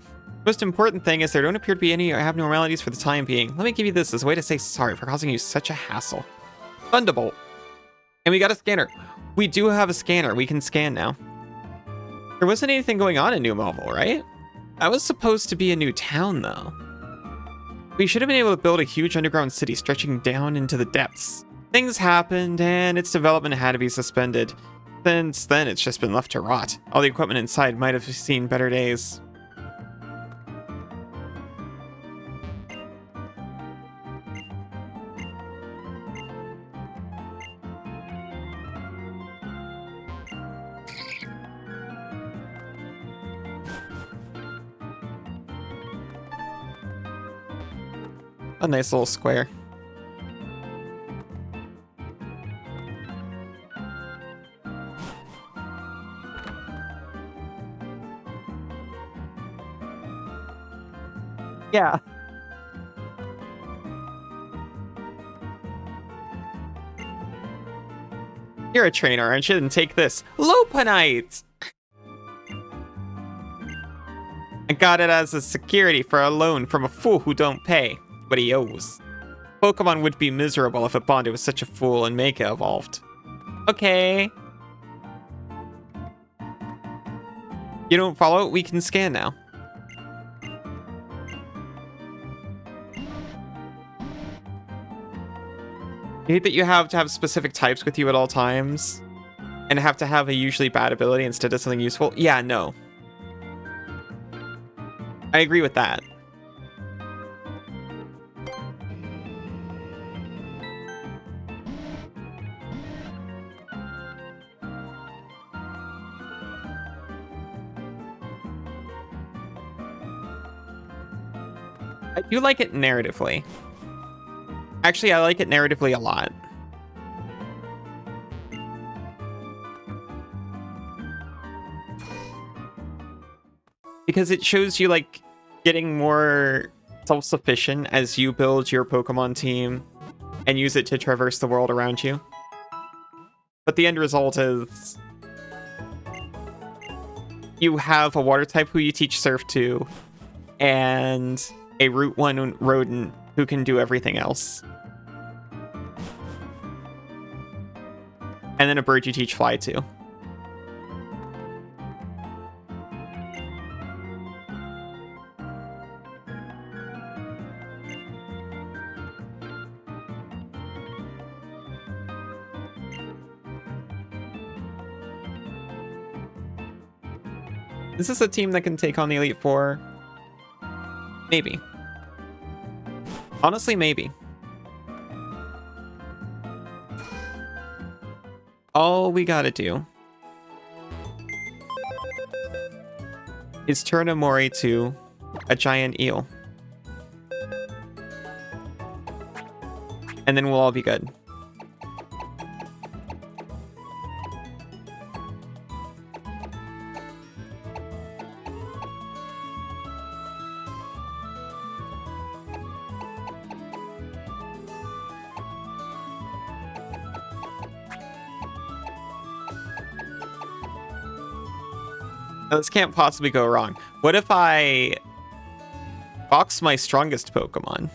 Most important thing is there don't appear to be any abnormalities for the time being. Let me give you this as a way to say sorry for causing you such a hassle. Thunderbolt. And we got a scanner. We do have a scanner. We can scan now. There wasn't anything going on in New Marvel, right? That was supposed to be a new town, though. We should have been able to build a huge underground city stretching down into the depths. Things happened, and its development had to be suspended. Since then, it's just been left to rot. All the equipment inside might have seen better days. A nice little square. Yeah. You're a trainer, aren't you? Then take this. Lopunite! I got it as a security for a loan from a fool who don't pay what he owes. Pokemon would be miserable if it bonded with such a fool and Mega evolved. Okay. You don't follow? We can scan now. I hate that you have to have specific types with you at all times and have to have a usually bad ability instead of something useful. Yeah, no. I agree with that. I do like it narratively. Actually, I like it narratively a lot. Because it shows you, like, getting more self-sufficient as you build your Pokemon team and use it to traverse the world around you. But the end result is you have a water type who you teach Surf to, and a Route 1 rodent who can do everything else. And then a bird you teach Fly to. Is this a team that can take on the Elite Four? Maybe. Honestly, maybe. All we gotta do is turn a Mori to a giant eel. And then we'll all be good. Now, this can't possibly go wrong. What if I box my strongest Pokemon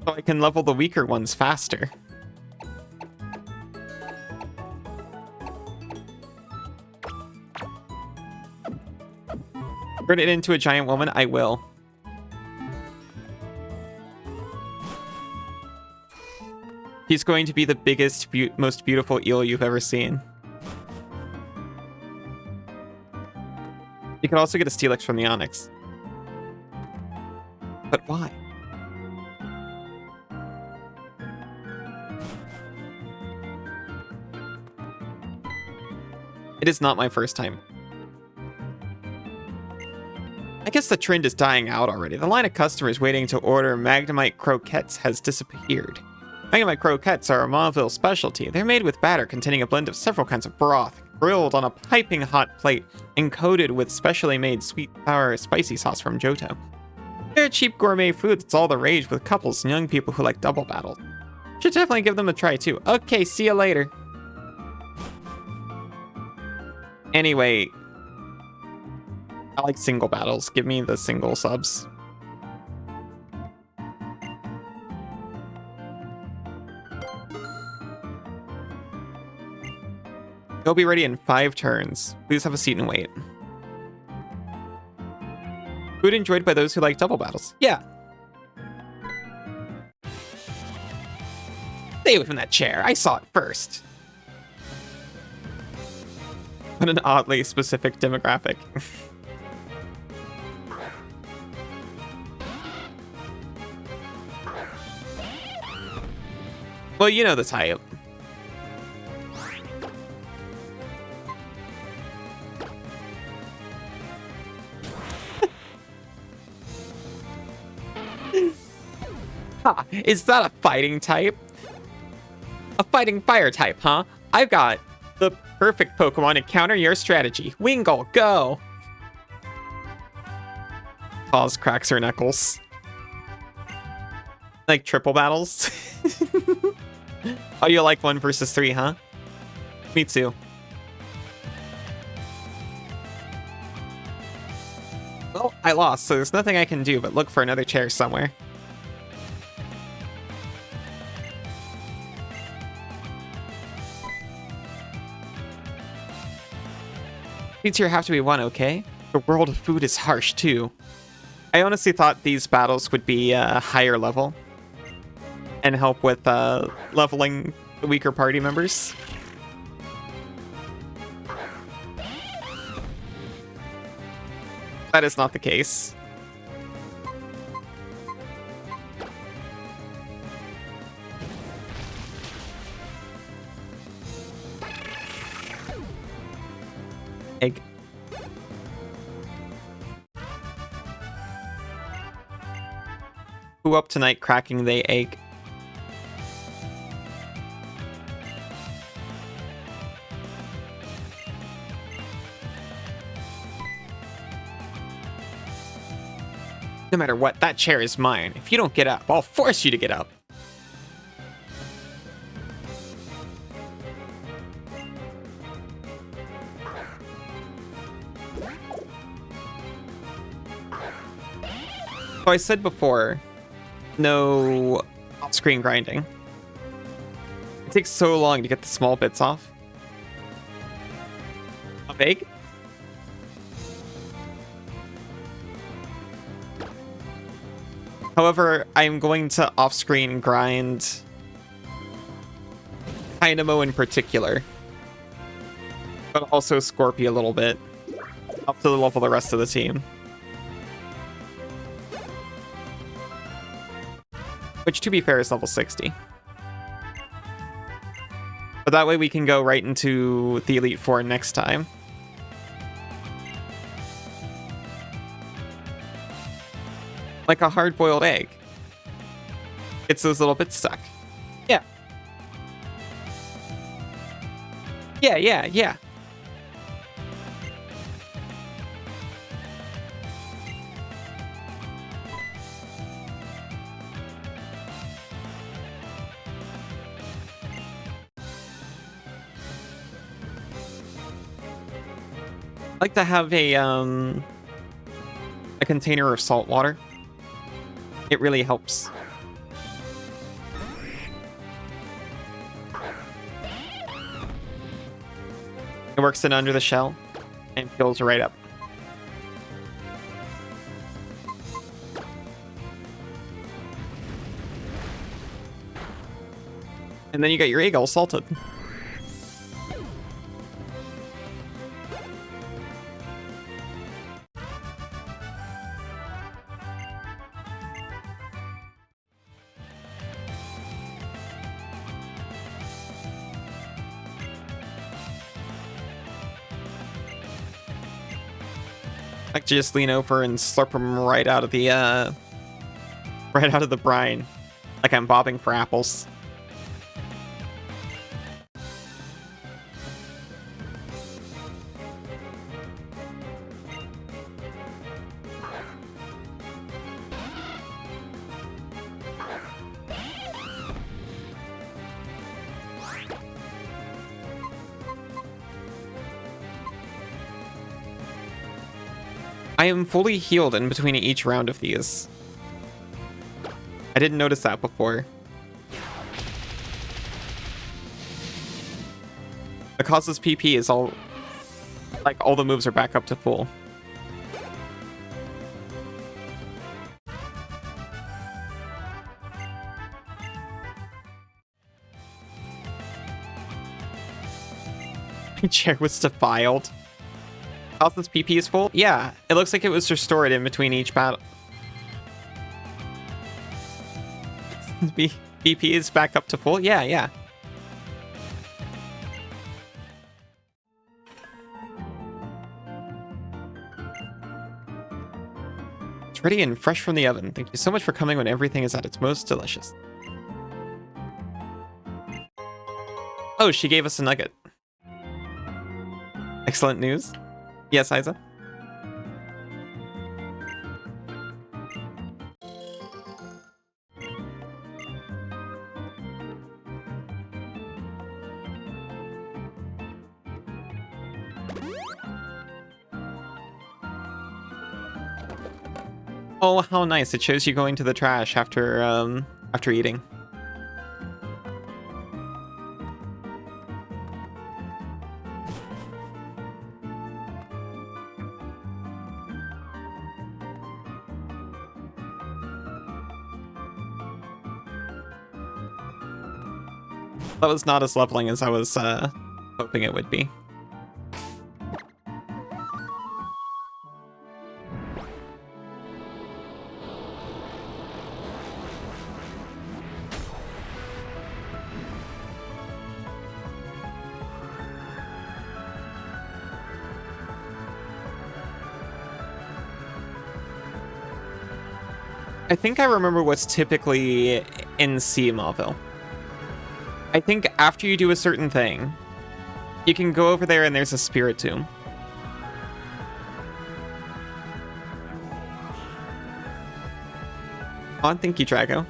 so I can level the weaker ones faster? Turn it into a giant woman? I will. He's going to be the biggest, most beautiful eel you've ever seen. You can also get a Steelix from the Onyx. But why? It is not my first time. I guess the trend is dying out already. The line of customers waiting to order Magnemite croquettes has disappeared. Magnemite croquettes are a Mauville specialty. They're made with batter containing a blend of several kinds of broth, grilled on a piping hot plate, and coated with specially made sweet, sour, spicy sauce from Johto. They're cheap gourmet food that's all the rage with couples and young people who like double battles. Should definitely give them a try too. Okay, see you later. Anyway, I like single battles. Give me the single subs. They'll be ready in 5 turns. Please have a seat and wait. Food enjoyed by those who like double battles. Yeah. Stay away from that chair. I saw it first. What an oddly specific demographic. Well, you know the type. Ha! Is that a fighting type? A fighting fire type, huh? I've got the perfect Pokemon to counter your strategy. Wingull, go! Pause cracks her knuckles. Like triple battles? Oh, you like 1 versus 3, huh? Me too. Well, I lost, so there's nothing I can do but look for another chair somewhere. Seats here have to be won, okay? The world of food is harsh, too. I honestly thought these battles would be a higher level. and help with leveling the weaker party members. That is not the case. Egg. Who up tonight cracking the egg? No matter what, that chair is mine. If you don't get up, I'll force you to get up. So I said before, no off-screen grinding. It takes so long to get the small bits off. A egg? However, I'm going to off-screen grind Dynamo in particular, but also Scorpy a little bit, up to the level of the rest of the team. Which, to be fair, is level 60. But that way we can go right into the Elite Four next time. Like a hard-boiled egg. It's those little bits stuck. Yeah. Yeah. I like to have a container of salt water. It really helps. It works in under the shell and fills right up. And then you got your egg all salted. I like to just lean over and slurp them right out of the brine, like I'm bobbing for apples. I am fully healed in between each round of these. I didn't notice that before. The causes PP is all... like, all the moves are back up to full. My chair was defiled. Causes PP is full? Yeah, it looks like it was restored in between each battle. PP is back up to full? Yeah. It's ready and fresh from the oven. Thank you so much for coming when everything is at its most delicious. Oh, she gave us a nugget. Excellent news. Yes, Isa? Oh, how nice. It shows you going to the trash after eating. That was not as leveling as I was hoping it would be. I think I remember what's typically in Sea Mauville. I think after you do a certain thing, you can go over there and there's a spirit tomb. Oh, thank you, Drago.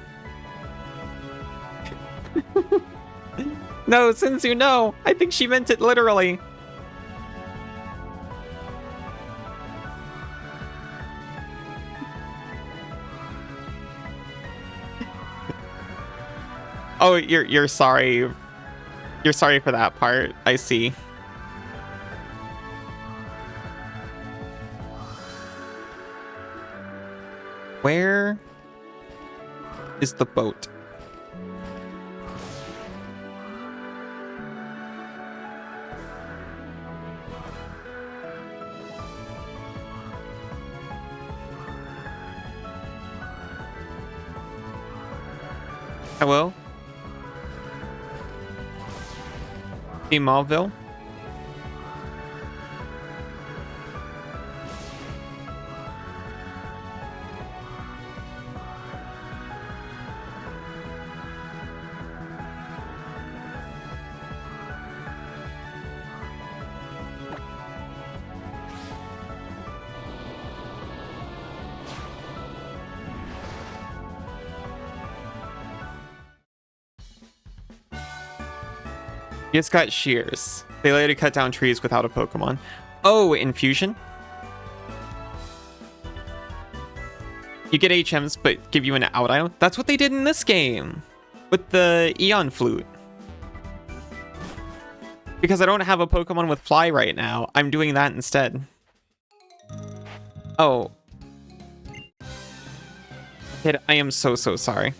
No, Sinzu, no! I think she meant it literally. Oh, you're sorry. You're sorry for that part. I see. Where is the boat? Hello? Mauville? You just got shears. They let you cut down trees without a Pokemon. Oh, infusion? You get HMs, but give you an out item? That's what they did in this game. With the Eon Flute. Because I don't have a Pokemon with Fly right now, I'm doing that instead. Oh. Kid, I am so sorry.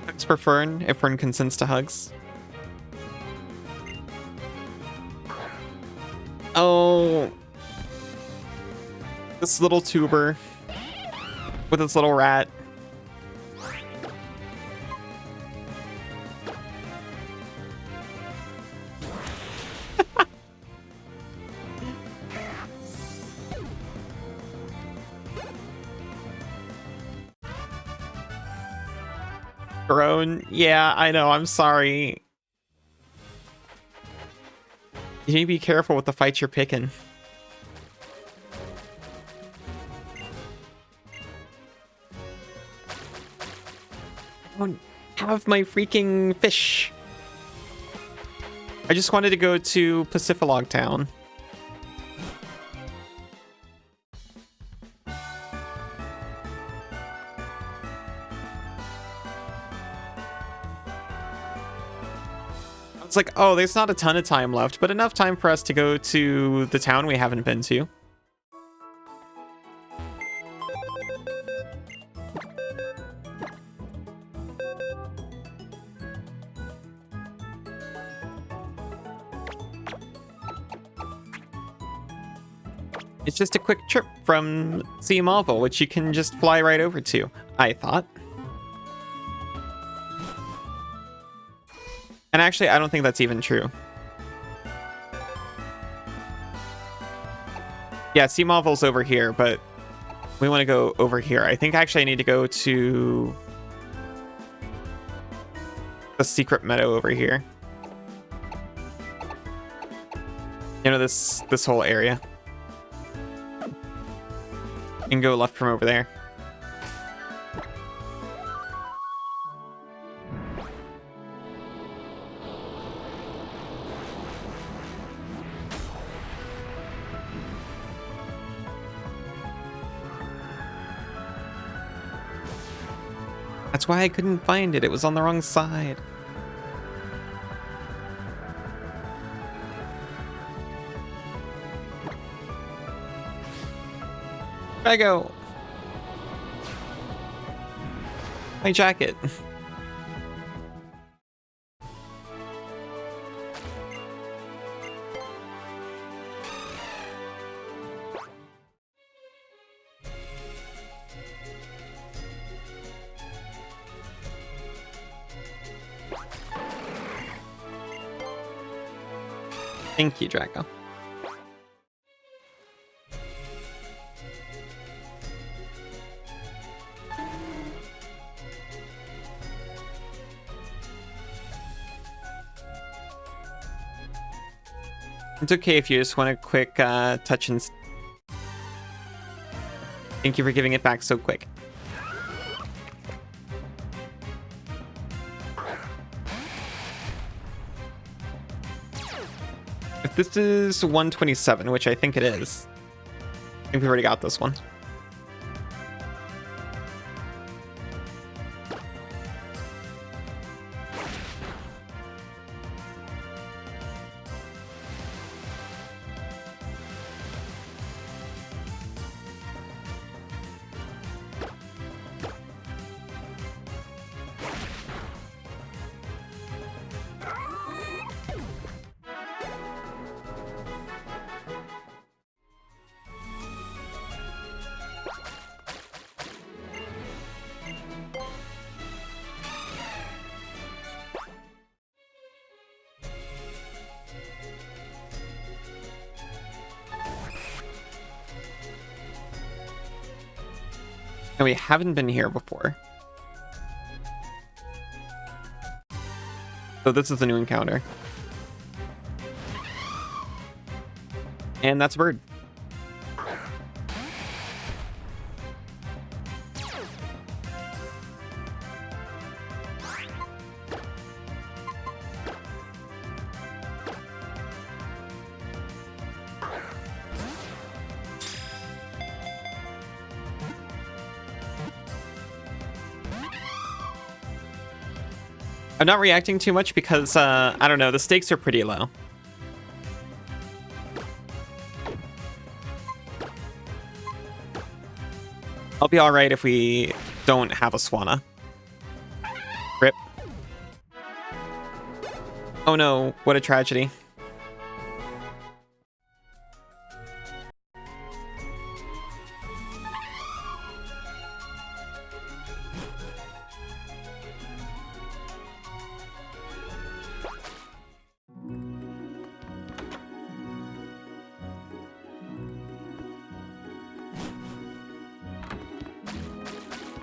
Hugs for Fern, if Fern consents to hugs. Oh, this little tuber with its little rat. Grown? Yeah, I know, I'm sorry. You need to be careful with the fights you're picking. I don't have my freaking fish. I just wanted to go to Pacifilog Town. It's like, oh, there's not a ton of time left, but enough time for us to go to the town we haven't been to. It's just a quick trip from Sea Mauville, which you can just fly right over to, I thought. And actually, I don't think that's even true. Yeah, Sea Mauville's over here, but we want to go over here. I think actually I need to go to the secret meadow over here. You know, this whole area. And go left from over there. That's why I couldn't find it. It was on the wrong side. Where'd I go? My jacket. Thank you, Draco. It's okay if you just want a quick touch and... Thank you for giving it back so quick. If this is 127, which I think it is, I think we've already got this one. And we haven't been here before. So this is a new encounter. And that's a bird. I'm not reacting too much because, I don't know, the stakes are pretty low. I'll be alright if we don't have a Swanna. Rip. Oh no, what a tragedy.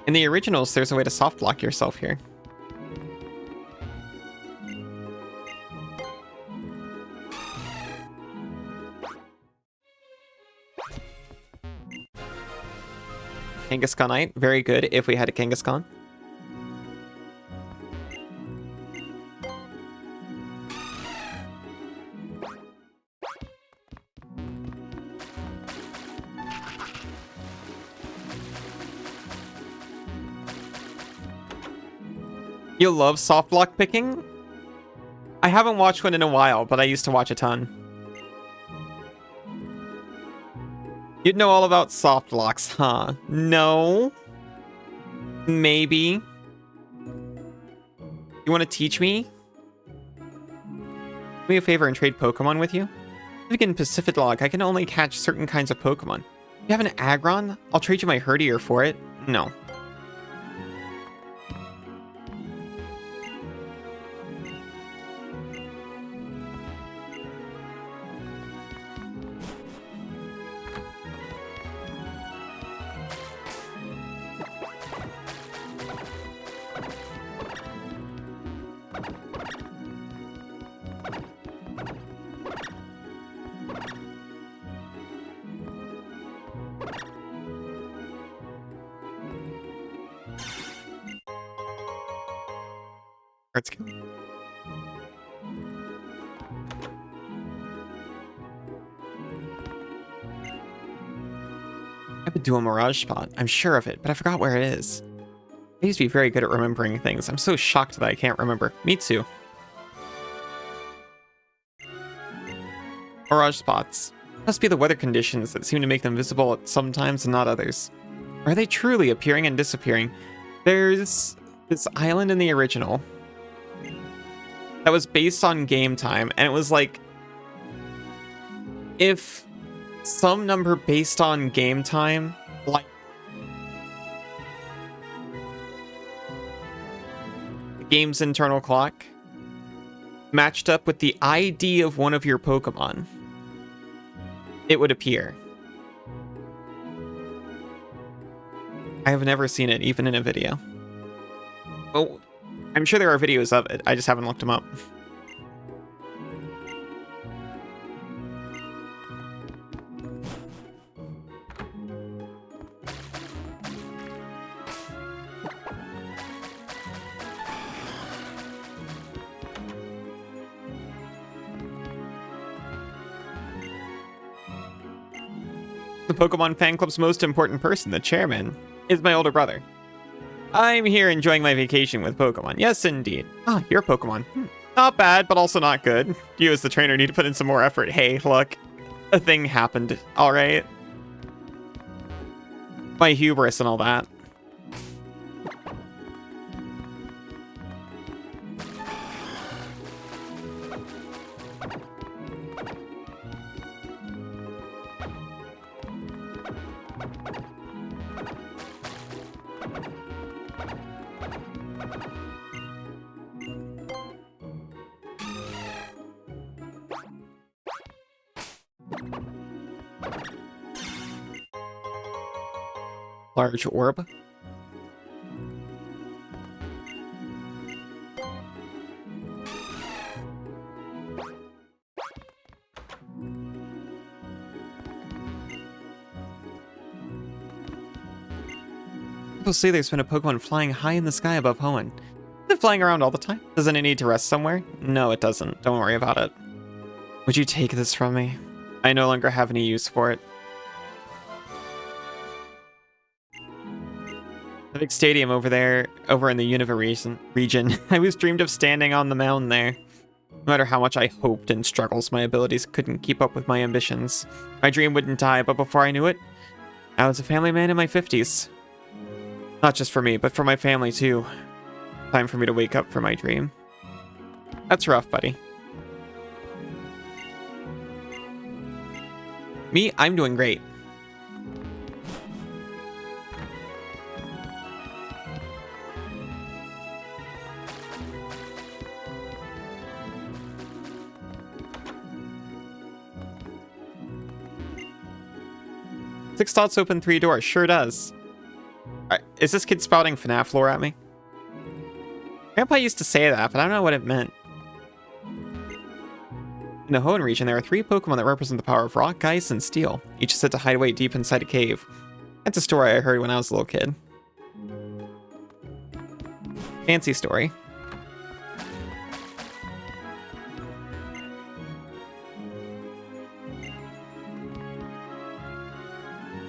In the originals, there's a way to soft block yourself here. Kangaskhanite, very good if we had a Kangaskhan. You love soft block picking? I haven't watched one in a while, but I used to watch a ton. You'd know all about soft blocks, huh? No? Maybe? You want to teach me? Do me a favor and trade Pokemon with you? If in Pacific Log, I can only catch certain kinds of Pokemon. If you have an Aggron, I'll trade you my Herdier for it. No. Let's go. I have a dual Mirage spot. I'm sure of it, but I forgot where it is. I used to be very good at remembering things. I'm so shocked that I can't remember. Me too. Mirage spots. Must be the weather conditions that seem to make them visible at some times and not others. Or are they truly appearing and disappearing? There's this island in the original that was based on game time, and it was like, if some number based on game time, like the game's internal clock, matched up with the ID of one of your Pokemon, it would appear. I have never seen it, even in a video. Well, I'm sure there are videos of it. I just haven't looked them up. The Pokemon fan club's most important person, the chairman, is my older brother. I'm here enjoying my vacation with Pokemon. Yes, indeed. Ah, your Pokemon. Not bad, but also not good. You as the trainer need to put in some more effort. Hey, look. A thing happened, alright? My hubris and all that. Large orb. People say there's been a Pokemon flying high in the sky above Hoenn. Is it flying around all the time? Doesn't it need to rest somewhere? No, it doesn't. Don't worry about it. Would you take this from me? I no longer have any use for it. The big stadium over there, over in the Unova region. I was dreamed of standing on the mound there. No matter how much I hoped and struggles, my abilities couldn't keep up with my ambitions. My dream wouldn't die, but before I knew it, I was a family man in my 50s. Not just for me, but for my family too. Time for me to wake up from my dream. That's rough, buddy. Me, I'm doing great. Six dots open 3 doors. Sure does. Is this kid spouting FNAF lore at me? Grandpa used to say that, but I don't know what it meant. In the Hoenn region, there are 3 Pokemon that represent the power of rock, ice, and steel. Each is said to hide away deep inside a cave. That's a story I heard when I was a little kid. Fancy story.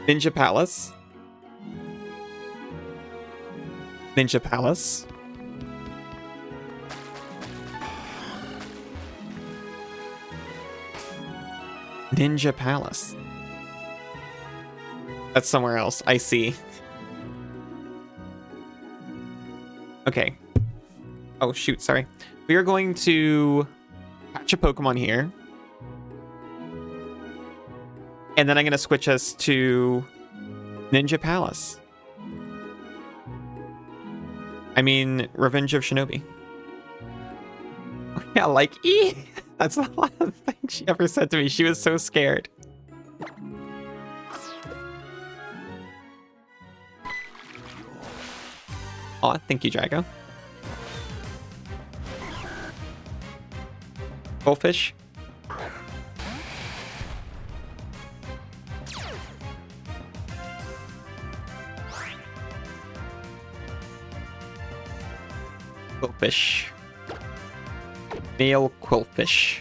Ninja Palace. Ninja Palace. Ninja Palace. That's somewhere else. I see. Okay. Oh, shoot. Sorry. We are going to catch a Pokemon here. And then I'm going to switch us to Ninja Palace. I mean, Revenge of Shinobi. Yeah, like, E! That's the last thing she ever said to me. She was so scared. Aw, thank you, Drago. Goldfish. Quillfish. Male Quillfish.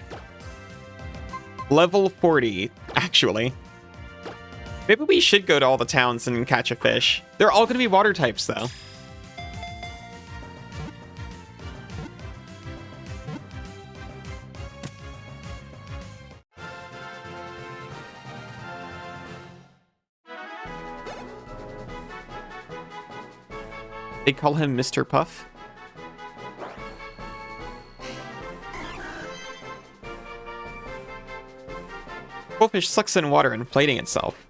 Level 40, actually. Maybe we should go to all the towns and catch a fish. They're all going to be water types, though. They call him Mr. Puff. Quillfish sucks in water, inflating itself.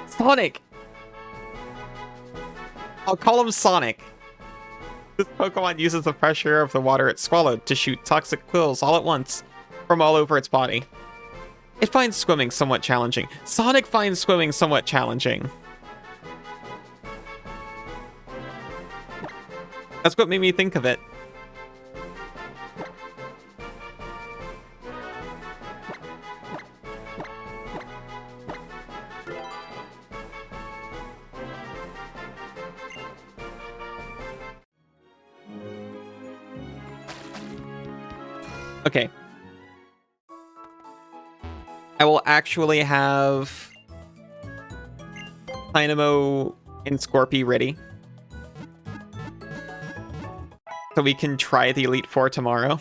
Sonic! I'll call him Sonic. This Pokemon uses the pressure of the water it swallowed to shoot toxic quills all at once from all over its body. It finds swimming somewhat challenging. Sonic finds swimming somewhat challenging. That's what made me think of it. Okay. I will actually have Dynamo and Scorpy ready. So we can try the Elite Four tomorrow.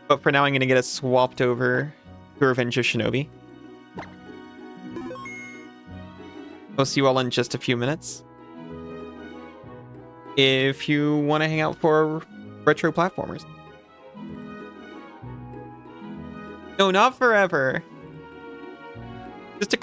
But for now, I'm going to get us swapped over to Revenge of Shinobi. I'll see you all in just a few minutes. If you want to hang out for retro platformers. No, not forever.